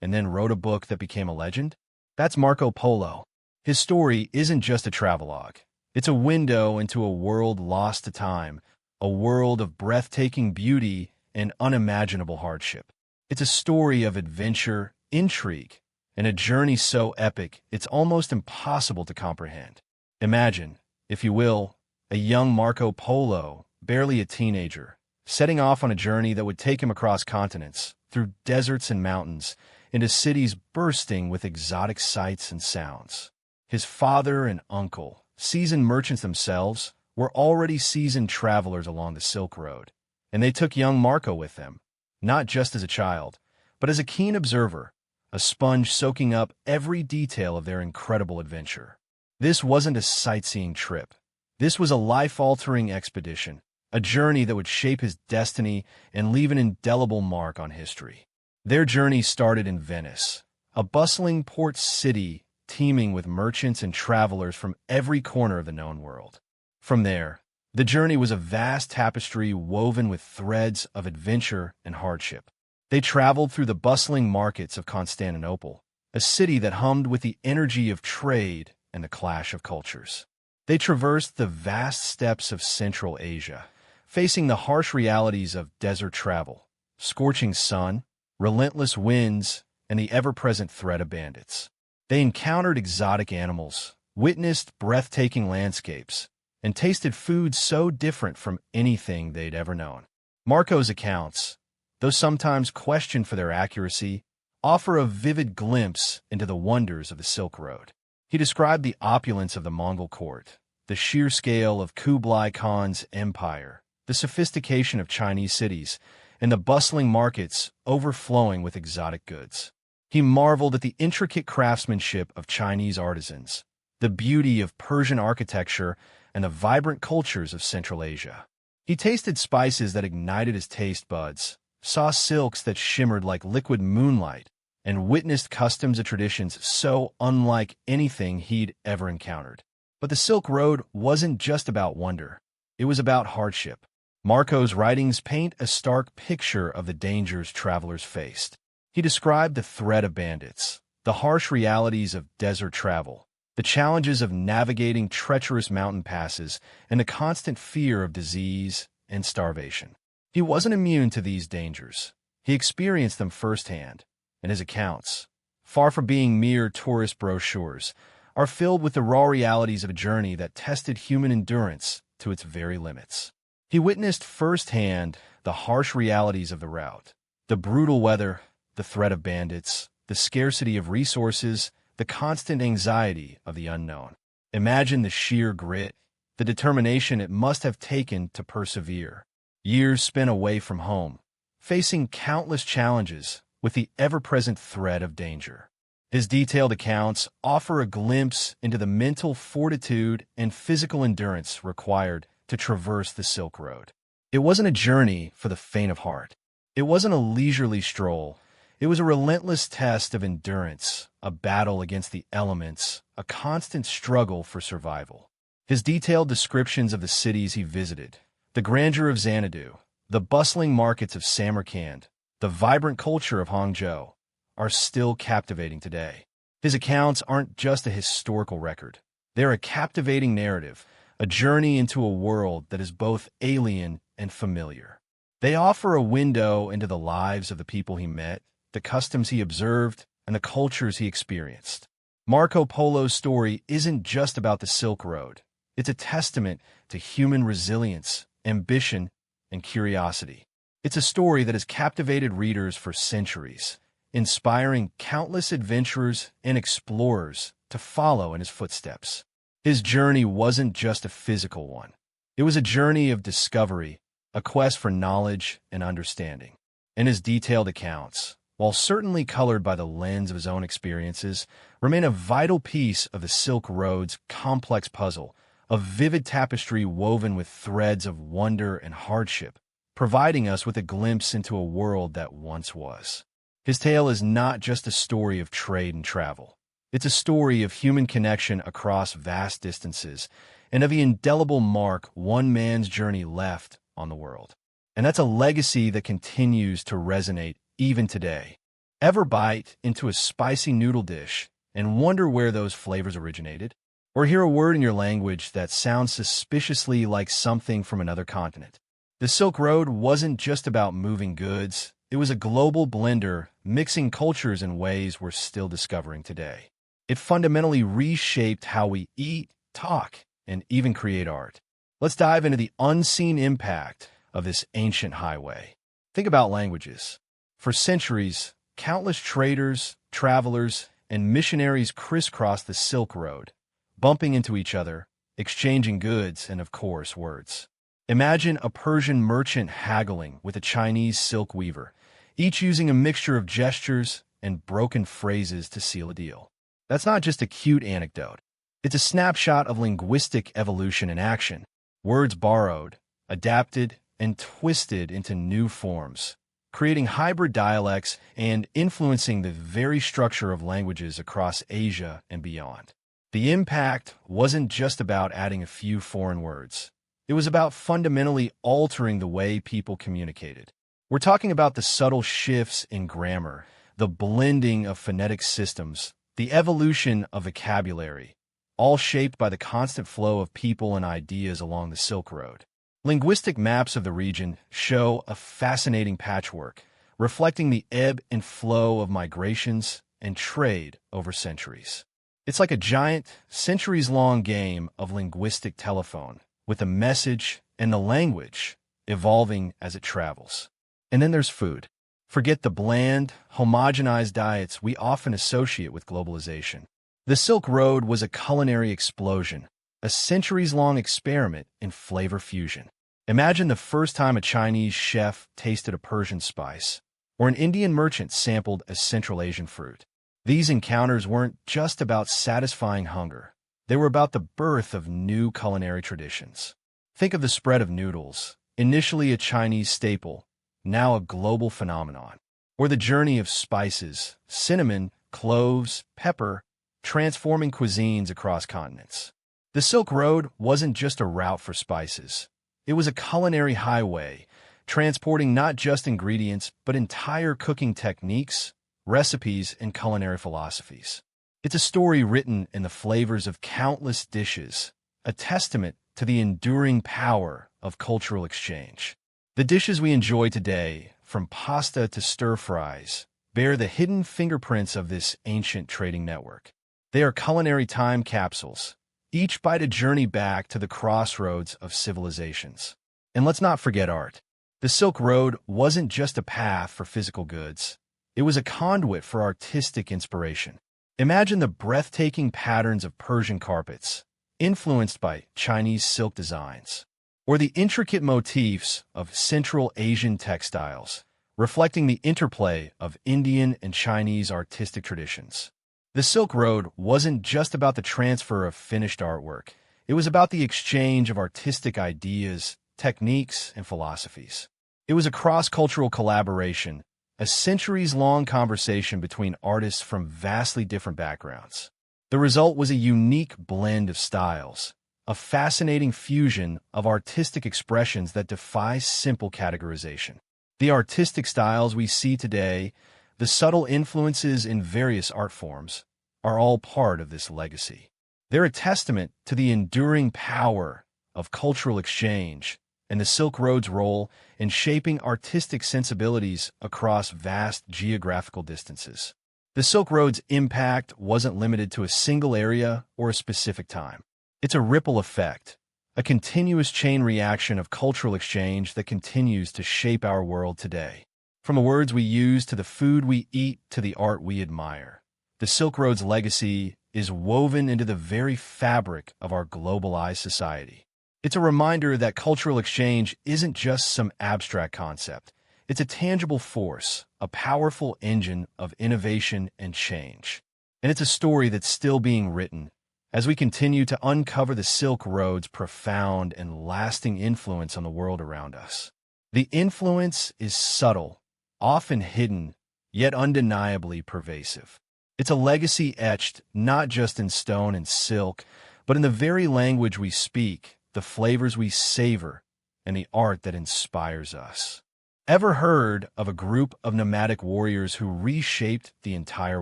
and then wrote a book that became a legend? That's Marco Polo. His story isn't just a travelogue. It's a window into a world lost to time, a world of breathtaking beauty and unimaginable hardship. It's a story of adventure, intrigue, and a journey so epic it's almost impossible to comprehend. Imagine, if you will, a young Marco Polo, barely a teenager, setting off on a journey that would take him across continents, through deserts and mountains, into cities bursting with exotic sights and sounds. His father and uncle, seasoned merchants themselves, were already seasoned travelers along the Silk Road, and they took young Marco with them, not just as a child, but as a keen observer, a sponge soaking up every detail of their incredible adventure. This wasn't a sightseeing trip. This was a life-altering expedition, a journey that would shape his destiny and leave an indelible mark on history. Their journey started in Venice, a bustling port city teeming with merchants and travelers from every corner of the known world. From there, the journey was a vast tapestry woven with threads of adventure and hardship. They traveled through the bustling markets of Constantinople, a city that hummed with the energy of trade and the clash of cultures. They traversed the vast steppes of Central Asia, facing the harsh realities of desert travel, scorching sun, relentless winds, and the ever-present threat of bandits. They encountered exotic animals, witnessed breathtaking landscapes, and tasted foods so different from anything they'd ever known. Marco's accounts, though sometimes questioned for their accuracy, offer a vivid glimpse into the wonders of the Silk Road. He described the opulence of the Mongol court, the sheer scale of Kublai Khan's empire, the sophistication of Chinese cities, and the bustling markets overflowing with exotic goods. He marveled at the intricate craftsmanship of Chinese artisans, the beauty of Persian architecture, and the vibrant cultures of Central Asia. He tasted spices that ignited his taste buds, saw silks that shimmered like liquid moonlight, and witnessed customs and traditions so unlike anything he'd ever encountered. But the Silk Road wasn't just about wonder. It was about hardship. Marco's writings paint a stark picture of the dangers travelers faced. He described the threat of bandits, the harsh realities of desert travel, the challenges of navigating treacherous mountain passes, and the constant fear of disease and starvation. He wasn't immune to these dangers. He experienced them firsthand, and his accounts, far from being mere tourist brochures, are filled with the raw realities of a journey that tested human endurance to its very limits. He witnessed firsthand the harsh realities of the route, the brutal weather, the threat of bandits, the scarcity of resources, the constant anxiety of the unknown. Imagine the sheer grit, the determination it must have taken to persevere. Years spent away from home, facing countless challenges with the ever-present threat of danger. His detailed accounts offer a glimpse into the mental fortitude and physical endurance required to traverse the Silk Road. It wasn't a journey for the faint of heart. It wasn't a leisurely stroll. It was a relentless test of endurance, a battle against the elements, a constant struggle for survival. His detailed descriptions of the cities he visited, the grandeur of Xanadu, the bustling markets of Samarkand, the vibrant culture of Hangzhou, are still captivating today. His accounts aren't just a historical record. They're a captivating narrative, a journey into a world that is both alien and familiar. They offer a window into the lives of the people he met, the customs he observed, and the cultures he experienced. Marco Polo's story isn't just about the Silk Road. It's a testament to human resilience, ambition, and curiosity. It's a story that has captivated readers for centuries, inspiring countless adventurers and explorers to follow in his footsteps. His journey wasn't just a physical one. It was a journey of discovery, a quest for knowledge and understanding. And his detailed accounts, while certainly colored by the lens of his own experiences, remain a vital piece of the Silk Road's complex puzzle, a vivid tapestry woven with threads of wonder and hardship, providing us with a glimpse into a world that once was. His tale is not just a story of trade and travel. It's a story of human connection across vast distances and of the indelible mark one man's journey left on the world. And that's a legacy that continues to resonate even today. Ever bite into a spicy noodle dish and wonder where those flavors originated? Or hear a word in your language that sounds suspiciously like something from another continent? The Silk Road wasn't just about moving goods. It was a global blender, mixing cultures in ways we're still discovering today. It fundamentally reshaped how we eat, talk, and even create art. Let's dive into the unseen impact of this ancient highway. Think about languages. For centuries, countless traders, travelers, and missionaries crisscrossed the Silk Road, bumping into each other, exchanging goods and, of course, words. Imagine a Persian merchant haggling with a Chinese silk weaver, each using a mixture of gestures and broken phrases to seal a deal. That's not just a cute anecdote. It's a snapshot of linguistic evolution in action. Words borrowed, adapted, and twisted into new forms, creating hybrid dialects and influencing the very structure of languages across Asia and beyond. The impact wasn't just about adding a few foreign words. It was about fundamentally altering the way people communicated. We're talking about the subtle shifts in grammar, the blending of phonetic systems, the evolution of vocabulary, all shaped by the constant flow of people and ideas along the Silk Road. Linguistic maps of the region show a fascinating patchwork, reflecting the ebb and flow of migrations and trade over centuries. It's like a giant, centuries-long game of linguistic telephone, with the message and the language evolving as it travels. And then there's food. Forget the bland, homogenized diets we often associate with globalization. The Silk Road was a culinary explosion, a centuries-long experiment in flavor fusion. Imagine the first time a Chinese chef tasted a Persian spice, or an Indian merchant sampled a Central Asian fruit. These encounters weren't just about satisfying hunger. They were about the birth of new culinary traditions. Think of the spread of noodles, initially a Chinese staple, now a global phenomenon. Or the journey of spices, cinnamon, cloves, pepper, transforming cuisines across continents. The Silk Road wasn't just a route for spices. It was a culinary highway, transporting not just ingredients, but entire cooking techniques, recipes, and culinary philosophies. It's a story written in the flavors of countless dishes, a testament to the enduring power of cultural exchange. The dishes we enjoy today, from pasta to stir-fries, bear the hidden fingerprints of this ancient trading network. They are culinary time capsules, each bite a journey back to the crossroads of civilizations. And let's not forget art. The Silk Road wasn't just a path for physical goods. It was a conduit for artistic inspiration. Imagine the breathtaking patterns of Persian carpets, influenced by Chinese silk designs, or the intricate motifs of Central Asian textiles, reflecting the interplay of Indian and Chinese artistic traditions. The Silk Road wasn't just about the transfer of finished artwork. It was about the exchange of artistic ideas, techniques, and philosophies. It was a cross-cultural collaboration, a centuries-long conversation between artists from vastly different backgrounds. The result was a unique blend of styles, a fascinating fusion of artistic expressions that defies simple categorization. The artistic styles we see today, the subtle influences in various art forms, are all part of this legacy. They're a testament to the enduring power of cultural exchange and the Silk Road's role in shaping artistic sensibilities across vast geographical distances. The Silk Road's impact wasn't limited to a single area or a specific time. It's a ripple effect, a continuous chain reaction of cultural exchange that continues to shape our world today. From the words we use to the food we eat to the art we admire, the Silk Road's legacy is woven into the very fabric of our globalized society. It's a reminder that cultural exchange isn't just some abstract concept. It's a tangible force, a powerful engine of innovation and change. And it's a story that's still being written as we continue to uncover the Silk Road's profound and lasting influence on the world around us. The influence is subtle, often hidden, yet undeniably pervasive. It's a legacy etched not just in stone and silk, but in the very language we speak, the flavors we savor, and the art that inspires us. Ever heard of a group of nomadic warriors who reshaped the entire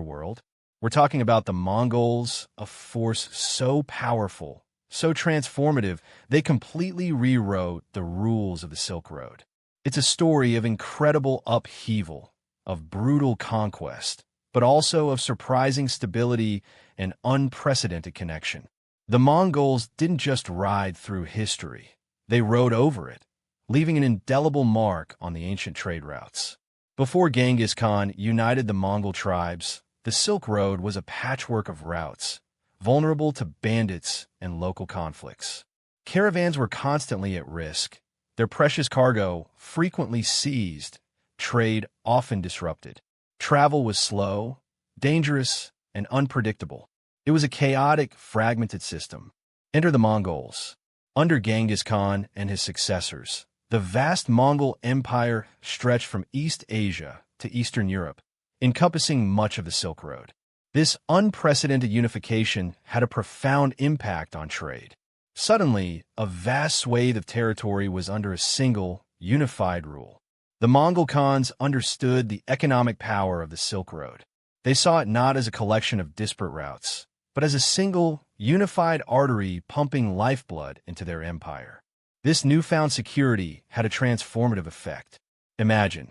world? We're talking about the Mongols, a force so powerful, so transformative, they completely rewrote the rules of the Silk Road. It's a story of incredible upheaval, of brutal conquest, but also of surprising stability and unprecedented connection. The Mongols didn't just ride through history, they rode over it, leaving an indelible mark on the ancient trade routes. Before Genghis Khan united the Mongol tribes, the Silk Road was a patchwork of routes, vulnerable to bandits and local conflicts. Caravans were constantly at risk, their precious cargo frequently seized, trade often disrupted. Travel was slow, dangerous, and unpredictable. It was a chaotic, fragmented system. Enter the Mongols. Under Genghis Khan and his successors, the vast Mongol Empire stretched from East Asia to Eastern Europe, encompassing much of the Silk Road. This unprecedented unification had a profound impact on trade. Suddenly, a vast swathe of territory was under a single, unified rule. The Mongol Khans understood the economic power of the Silk Road. They saw it not as a collection of disparate routes, but as a single, unified artery pumping lifeblood into their empire. This newfound security had a transformative effect. Imagine,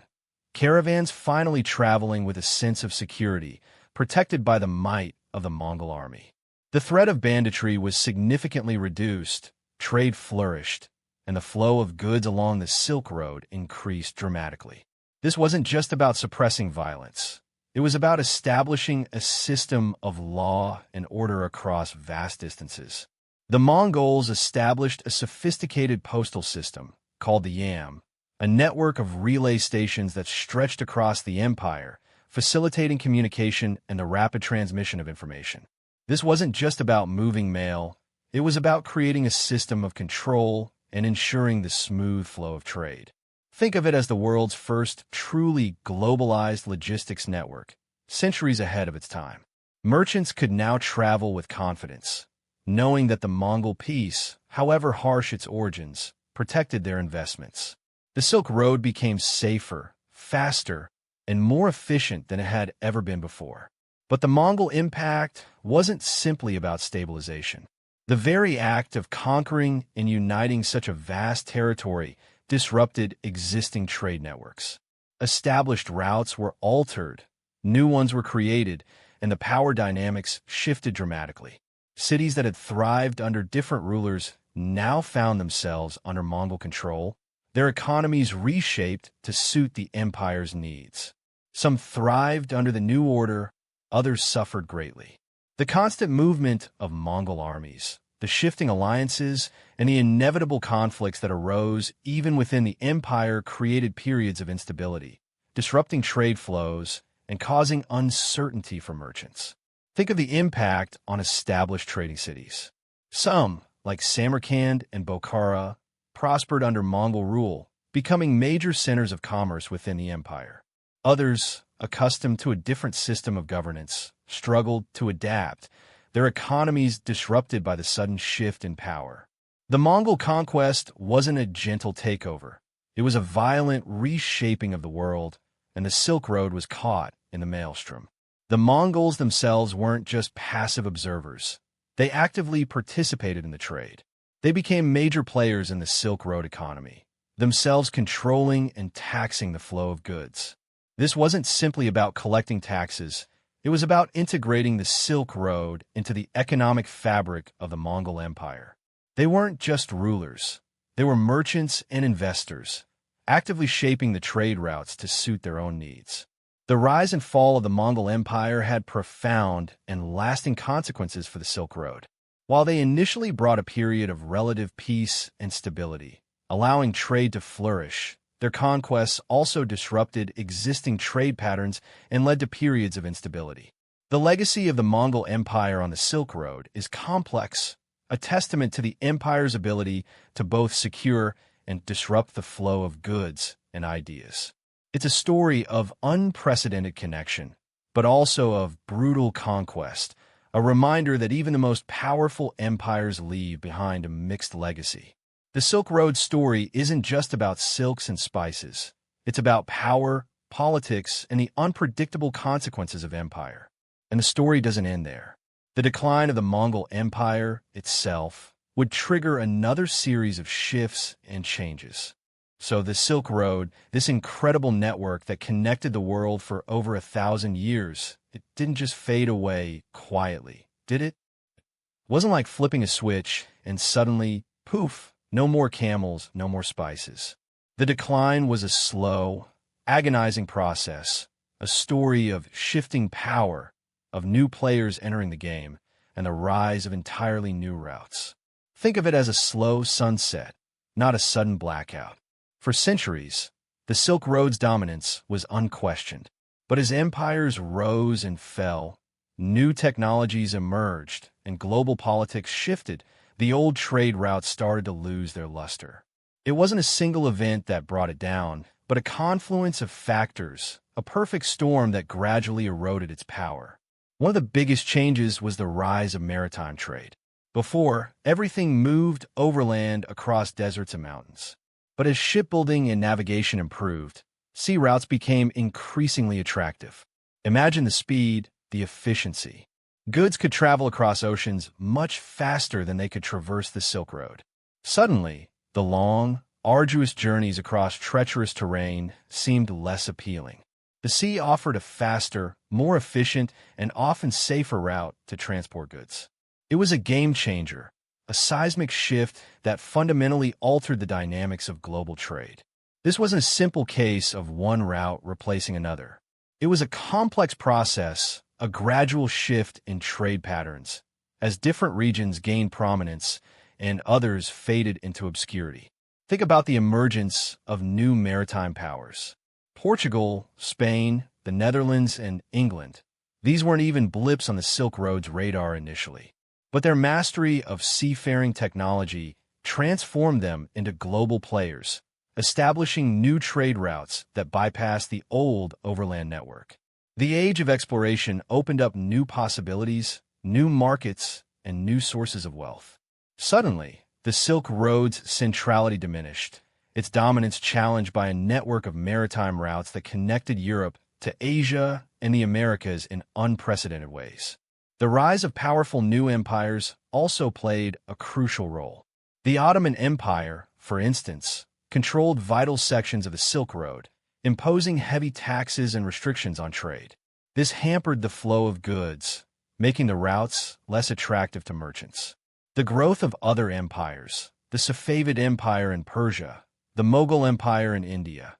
caravans finally traveling with a sense of security, protected by the might of the Mongol army. The threat of banditry was significantly reduced, trade flourished, and the flow of goods along the Silk Road increased dramatically. This wasn't just about suppressing violence. It was about establishing a system of law and order across vast distances. The Mongols established a sophisticated postal system, called the Yam, a network of relay stations that stretched across the empire, facilitating communication and the rapid transmission of information. This wasn't just about moving mail, it was about creating a system of control and ensuring the smooth flow of trade. Think of it as the world's first truly globalized logistics network, centuries ahead of its time. Merchants could now travel with confidence, knowing that the Mongol peace, however harsh its origins, protected their investments. The Silk Road became safer, faster, and more efficient than it had ever been before. But the Mongol impact wasn't simply about stabilization. The very act of conquering and uniting such a vast territory disrupted existing trade networks. Established routes were altered, new ones were created, and the power dynamics shifted dramatically. Cities that had thrived under different rulers now found themselves under Mongol control, their economies reshaped to suit the empire's needs. Some thrived under the new order, others suffered greatly. The constant movement of Mongol armies, the shifting alliances, and the inevitable conflicts that arose even within the empire created periods of instability, disrupting trade flows and causing uncertainty for merchants. Think of the impact on established trading cities. Some, like Samarkand and Bokhara, prospered under Mongol rule, becoming major centers of commerce within the empire. Others, accustomed to a different system of governance, struggled to adapt, their economies disrupted by the sudden shift in power. The Mongol conquest wasn't a gentle takeover. It was a violent reshaping of the world, and the Silk Road was caught in the maelstrom. The Mongols themselves weren't just passive observers. They actively participated in the trade. They became major players in the Silk Road economy, themselves controlling and taxing the flow of goods. This wasn't simply about collecting taxes. It was about integrating the Silk Road into the economic fabric of the Mongol Empire. They weren't just rulers. They were merchants and investors, actively shaping the trade routes to suit their own needs. The rise and fall of the Mongol Empire had profound and lasting consequences for the Silk Road. While they initially brought a period of relative peace and stability, allowing trade to flourish, their conquests also disrupted existing trade patterns and led to periods of instability. The legacy of the Mongol Empire on the Silk Road is complex, a testament to the empire's ability to both secure and disrupt the flow of goods and ideas. It's a story of unprecedented connection, but also of brutal conquest, a reminder that even the most powerful empires leave behind a mixed legacy. The Silk Road story isn't just about silks and spices. It's about power, politics, and the unpredictable consequences of empire. And the story doesn't end there. The decline of the Mongol Empire itself would trigger another series of shifts and changes. So the Silk Road, this incredible network that connected the world for over 1,000 years, it didn't just fade away quietly, did it? It wasn't like flipping a switch and suddenly, poof, no more camels, no more spices. The decline was a slow, agonizing process, a story of shifting power, of new players entering the game, and the rise of entirely new routes. Think of it as a slow sunset, not a sudden blackout. For centuries, the Silk Road's dominance was unquestioned. But as empires rose and fell, new technologies emerged, and global politics shifted, the old trade routes started to lose their luster. It wasn't a single event that brought it down, but a confluence of factors, a perfect storm that gradually eroded its power. One of the biggest changes was the rise of maritime trade. Before, everything moved overland across deserts and mountains. But as shipbuilding and navigation improved, sea routes became increasingly attractive. Imagine the speed, the efficiency. Goods could travel across oceans much faster than they could traverse the Silk Road. Suddenly, the long, arduous journeys across treacherous terrain seemed less appealing. The sea offered a faster, more efficient, and often safer route to transport goods. It was a game changer, a seismic shift that fundamentally altered the dynamics of global trade. This wasn't a simple case of one route replacing another. It was a complex process, a gradual shift in trade patterns, as different regions gained prominence and others faded into obscurity. Think about the emergence of new maritime powers. Portugal, Spain, the Netherlands, and England. These weren't even blips on the Silk Road's radar initially. But their mastery of seafaring technology transformed them into global players, establishing new trade routes that bypassed the old overland network. The age of exploration opened up new possibilities, new markets, and new sources of wealth. Suddenly, the Silk Road's centrality diminished, its dominance challenged by a network of maritime routes that connected Europe to Asia and the Americas in unprecedented ways. The rise of powerful new empires also played a crucial role. The Ottoman Empire, for instance, controlled vital sections of the Silk Road, imposing heavy taxes and restrictions on trade. This hampered the flow of goods, making the routes less attractive to merchants. The growth of other empires, the Safavid Empire in Persia, the Mughal Empire in India,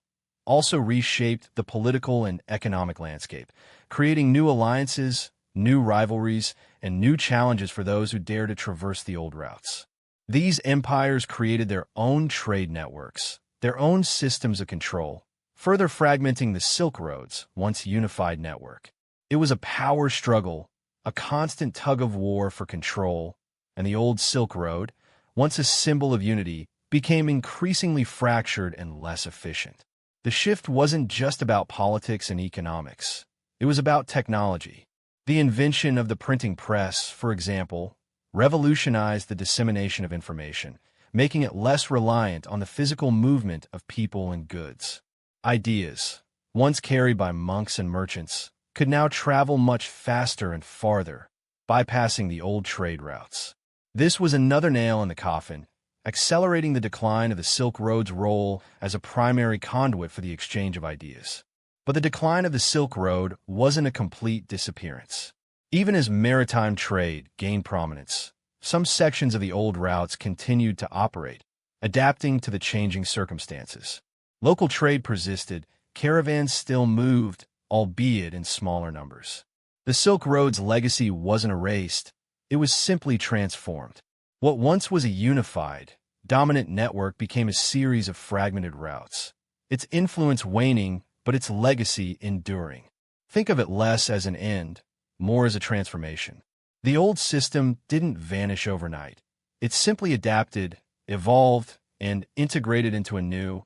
also reshaped the political and economic landscape, creating new alliances, new rivalries, and new challenges for those who dare to traverse the old routes. These empires created their own trade networks, their own systems of control, further fragmenting the Silk Road's once unified network. It was a power struggle, a constant tug-of-war for control, and the old Silk Road, once a symbol of unity, became increasingly fractured and less efficient. The shift wasn't just about politics and economics. It was about technology. The invention of the printing press, for example, revolutionized the dissemination of information, making it less reliant on the physical movement of people and goods. Ideas, once carried by monks and merchants, could now travel much faster and farther, bypassing the old trade routes. This was another nail in the coffin, accelerating the decline of the Silk Road's role as a primary conduit for the exchange of ideas. But the decline of the Silk Road wasn't a complete disappearance. Even as maritime trade gained prominence, some sections of the old routes continued to operate, adapting to the changing circumstances. Local trade persisted, caravans still moved, albeit in smaller numbers. The Silk Road's legacy wasn't erased, it was simply transformed. What once was a unified, dominant network became a series of fragmented routes, its influence waning, but its legacy enduring. Think of it less as an end, more as a transformation. The old system didn't vanish overnight. It simply adapted, evolved, and integrated into a new,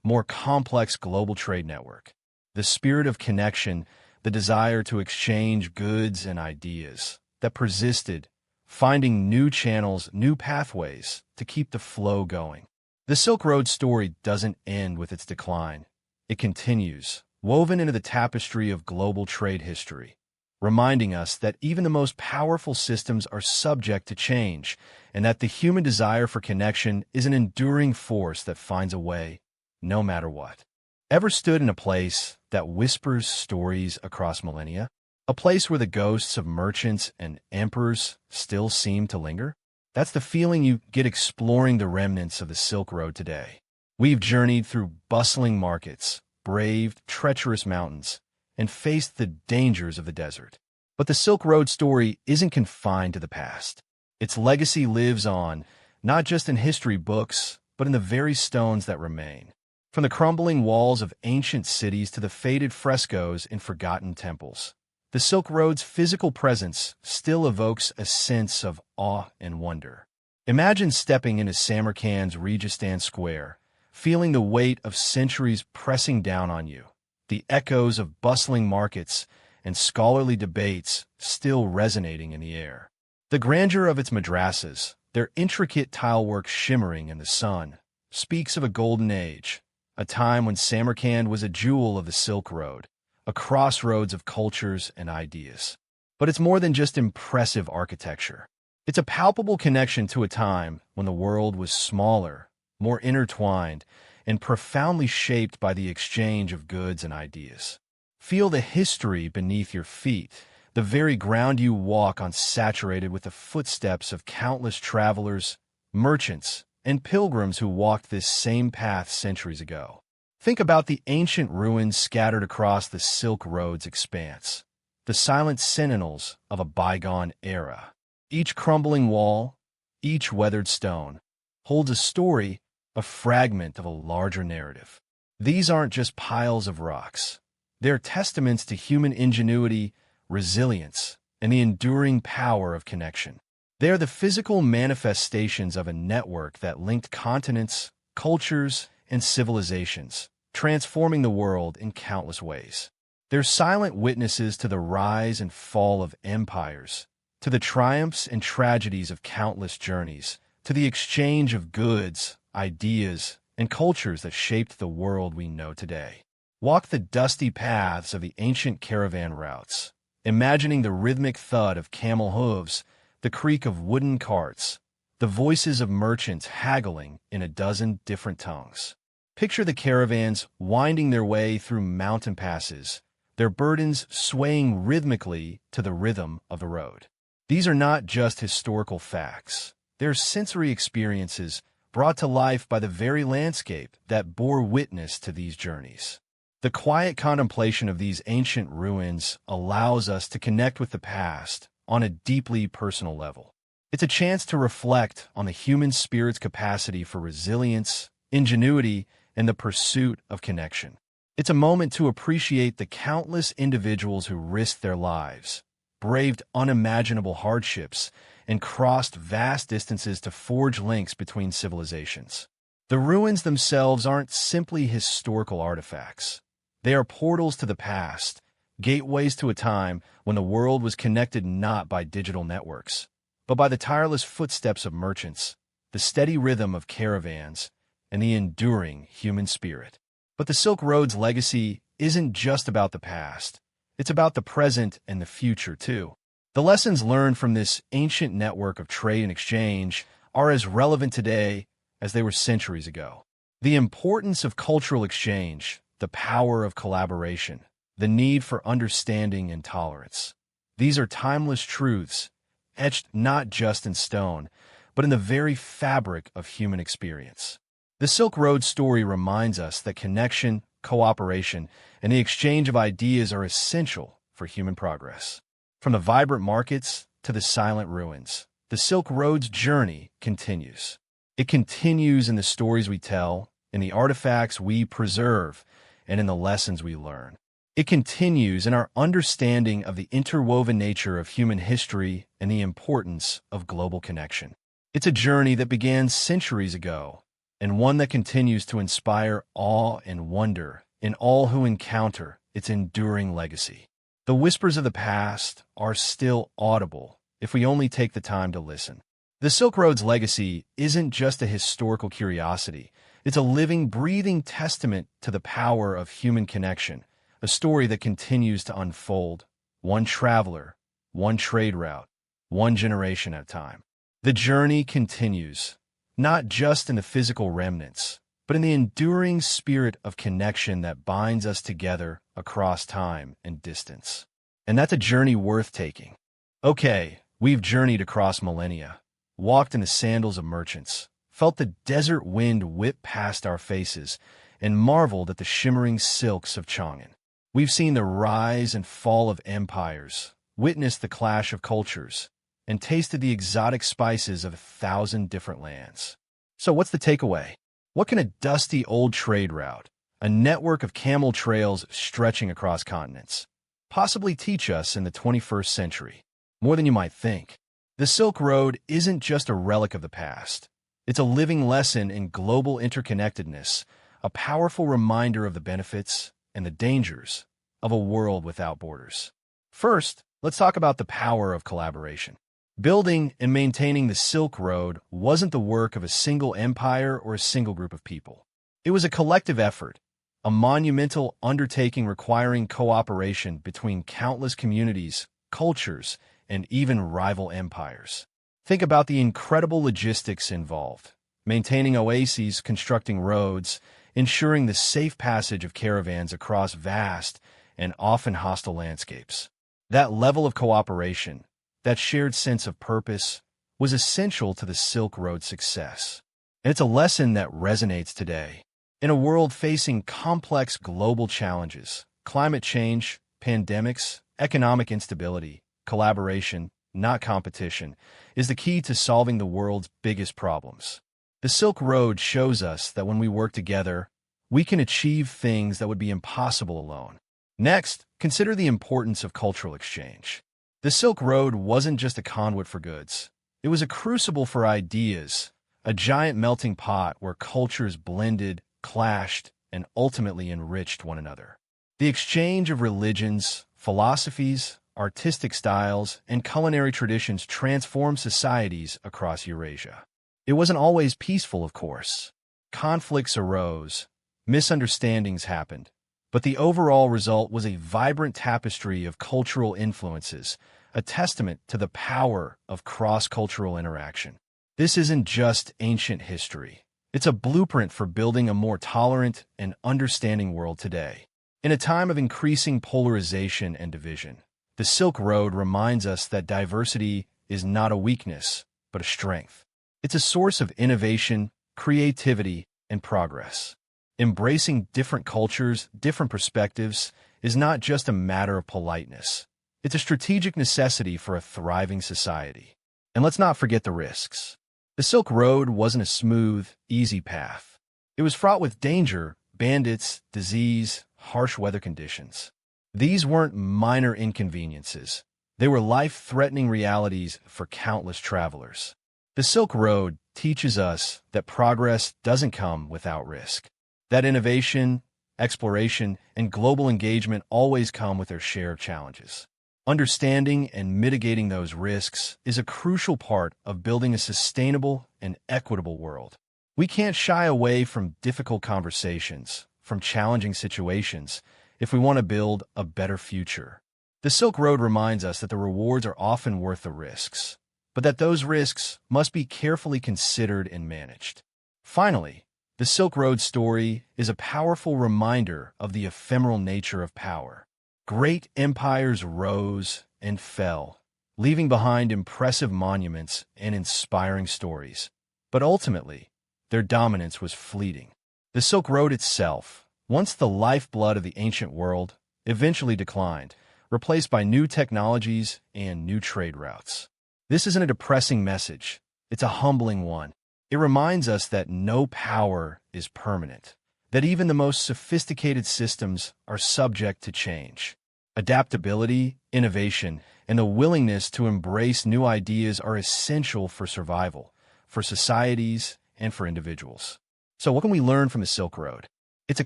more complex global trade network. The spirit of connection, the desire to exchange goods and ideas, that persisted, finding new channels, new pathways to keep the flow going. The Silk Road story doesn't end with its decline. It continues, woven into the tapestry of global trade history, reminding us that even the most powerful systems are subject to change, and that the human desire for connection is an enduring force that finds a way, no matter what. Ever stood in a place that whispers stories across millennia? A place where the ghosts of merchants and emperors still seem to linger? That's the feeling you get exploring the remnants of the Silk Road today. We've journeyed through bustling markets, braved treacherous mountains, and faced the dangers of the desert. But the Silk Road story isn't confined to the past. Its legacy lives on, not just in history books, but in the very stones that remain. From the crumbling walls of ancient cities to the faded frescoes in forgotten temples, the Silk Road's physical presence still evokes a sense of awe and wonder. Imagine stepping into Samarkand's Registan Square, feeling the weight of centuries pressing down on you, the echoes of bustling markets and scholarly debates still resonating in the air. The grandeur of its madrasas, their intricate tilework shimmering in the sun, speaks of a golden age, a time when Samarkand was a jewel of the Silk Road, a crossroads of cultures and ideas. But it's more than just impressive architecture. It's a palpable connection to a time when the world was smaller, more intertwined, and profoundly shaped by the exchange of goods and ideas. Feel the history beneath your feet. The very ground you walk on saturated with the footsteps of countless travelers, merchants, and pilgrims who walked this same path centuries ago. Think about the ancient ruins scattered across the Silk Road's expanse, the silent sentinels of a bygone era. Each crumbling wall, each weathered stone, holds a story, a fragment of a larger narrative. These aren't just piles of rocks. They're testaments to human ingenuity, resilience, and the enduring power of connection. They are the physical manifestations of a network that linked continents, cultures, and civilizations, transforming the world in countless ways. They're silent witnesses to the rise and fall of empires, to the triumphs and tragedies of countless journeys, to the exchange of goods, ideas, and cultures that shaped the world we know today. Walk the dusty paths of the ancient caravan routes, imagining the rhythmic thud of camel hooves, the creak of wooden carts, the voices of merchants haggling in a dozen different tongues. Picture the caravans winding their way through mountain passes, their burdens swaying rhythmically to the rhythm of the road. These are not just historical facts. They're sensory experiences brought to life by the very landscape that bore witness to these journeys. The quiet contemplation of these ancient ruins allows us to connect with the past on a deeply personal level. It's a chance to reflect on the human spirit's capacity for resilience, ingenuity, and the pursuit of connection. It's a moment to appreciate the countless individuals who risked their lives, braved unimaginable hardships, and crossed vast distances to forge links between civilizations. The ruins themselves aren't simply historical artifacts. They are portals to the past, gateways to a time when the world was connected not by digital networks, but by the tireless footsteps of merchants, the steady rhythm of caravans, and the enduring human spirit. But the Silk Road's legacy isn't just about the past. It's about the present and the future, too. The lessons learned from this ancient network of trade and exchange are as relevant today as they were centuries ago. The importance of cultural exchange, the power of collaboration, the need for understanding and tolerance. These are timeless truths, etched not just in stone, but in the very fabric of human experience. The Silk Road story reminds us that connection, cooperation, and the exchange of ideas are essential for human progress. From the vibrant markets to the silent ruins, the Silk Road's journey continues. It continues in the stories we tell, in the artifacts we preserve, and in the lessons we learn. It continues in our understanding of the interwoven nature of human history and the importance of global connection. It's a journey that began centuries ago, and one that continues to inspire awe and wonder in all who encounter its enduring legacy. The whispers of the past are still audible if we only take the time to listen. The Silk Road's legacy isn't just a historical curiosity. It's a living, breathing testament to the power of human connection, a story that continues to unfold, one traveler, one trade route, one generation at a time. The journey continues, not just in the physical remnants, but in the enduring spirit of connection that binds us together across time and distance. And that's a journey worth taking. Okay, we've journeyed across millennia, walked in the sandals of merchants, felt the desert wind whip past our faces, and marveled at the shimmering silks of Chang'an. We've seen the rise and fall of empires, witnessed the clash of cultures, and tasted the exotic spices of 1,000 different lands. So what's the takeaway? What can a dusty old trade route, a network of camel trails stretching across continents, possibly teach us in the 21st century? More than you might think. The Silk Road isn't just a relic of the past. It's a living lesson in global interconnectedness, a powerful reminder of the benefits and the dangers of a world without borders. First, let's talk about the power of collaboration. Building and maintaining the Silk Road wasn't the work of a single empire or a single group of people. It was a collective effort, a monumental undertaking requiring cooperation between countless communities, cultures, and even rival empires. Think about the incredible logistics involved: maintaining oases, constructing roads, ensuring the safe passage of caravans across vast and often hostile landscapes. That level of cooperation, that shared sense of purpose, was essential to the Silk Road's success. And it's a lesson that resonates today. In a world facing complex global challenges, climate change, pandemics, economic instability, collaboration, not competition, is the key to solving the world's biggest problems. The Silk Road shows us that when we work together, we can achieve things that would be impossible alone. Next, consider the importance of cultural exchange. The Silk Road wasn't just a conduit for goods. It was a crucible for ideas, a giant melting pot where cultures blended, clashed, and ultimately enriched one another. The exchange of religions, philosophies, artistic styles, and culinary traditions transformed societies across Eurasia. It wasn't always peaceful, of course. Conflicts arose, misunderstandings happened, but the overall result was a vibrant tapestry of cultural influences, a testament to the power of cross-cultural interaction. This isn't just ancient history. It's a blueprint for building a more tolerant and understanding world today. In a time of increasing polarization and division, the Silk Road reminds us that diversity is not a weakness, but a strength. It's a source of innovation, creativity, and progress. Embracing different cultures, different perspectives, is not just a matter of politeness. It's a strategic necessity for a thriving society. And let's not forget the risks. The Silk Road wasn't a smooth, easy path. It was fraught with danger, bandits, disease, harsh weather conditions. These weren't minor inconveniences. They were life-threatening realities for countless travelers. The Silk Road teaches us that progress doesn't come without risk. That innovation, exploration, and global engagement always come with their share of challenges. Understanding and mitigating those risks is a crucial part of building a sustainable and equitable world. We can't shy away from difficult conversations, from challenging situations, if we want to build a better future. The Silk Road reminds us that the rewards are often worth the risks, but that those risks must be carefully considered and managed. Finally, the Silk Road story is a powerful reminder of the ephemeral nature of power. Great empires rose and fell, leaving behind impressive monuments and inspiring stories. But ultimately, their dominance was fleeting. The Silk Road itself, once the lifeblood of the ancient world, eventually declined, replaced by new technologies and new trade routes. This isn't a depressing message. It's a humbling one. It reminds us that no power is permanent, that even the most sophisticated systems are subject to change. Adaptability, innovation, and the willingness to embrace new ideas are essential for survival, for societies, and for individuals. So what can we learn from the Silk Road? It's a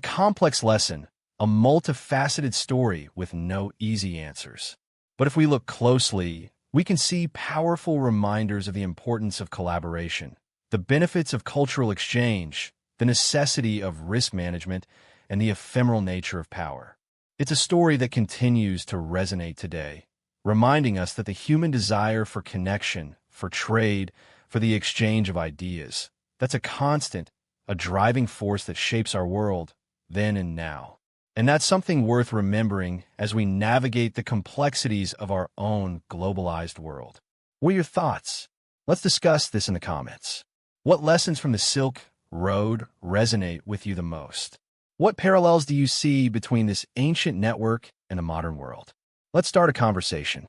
complex lesson, a multifaceted story with no easy answers. But if we look closely, we can see powerful reminders of the importance of collaboration, the benefits of cultural exchange, the necessity of risk management, and the ephemeral nature of power. It's a story that continues to resonate today, reminding us that the human desire for connection, for trade, for the exchange of ideas, that's a constant, a driving force that shapes our world, then and now. And that's something worth remembering as we navigate the complexities of our own globalized world. What are your thoughts? Let's discuss this in the comments. What lessons from the Silk Road resonate with you the most? What parallels do you see between this ancient network and the modern world? Let's start a conversation.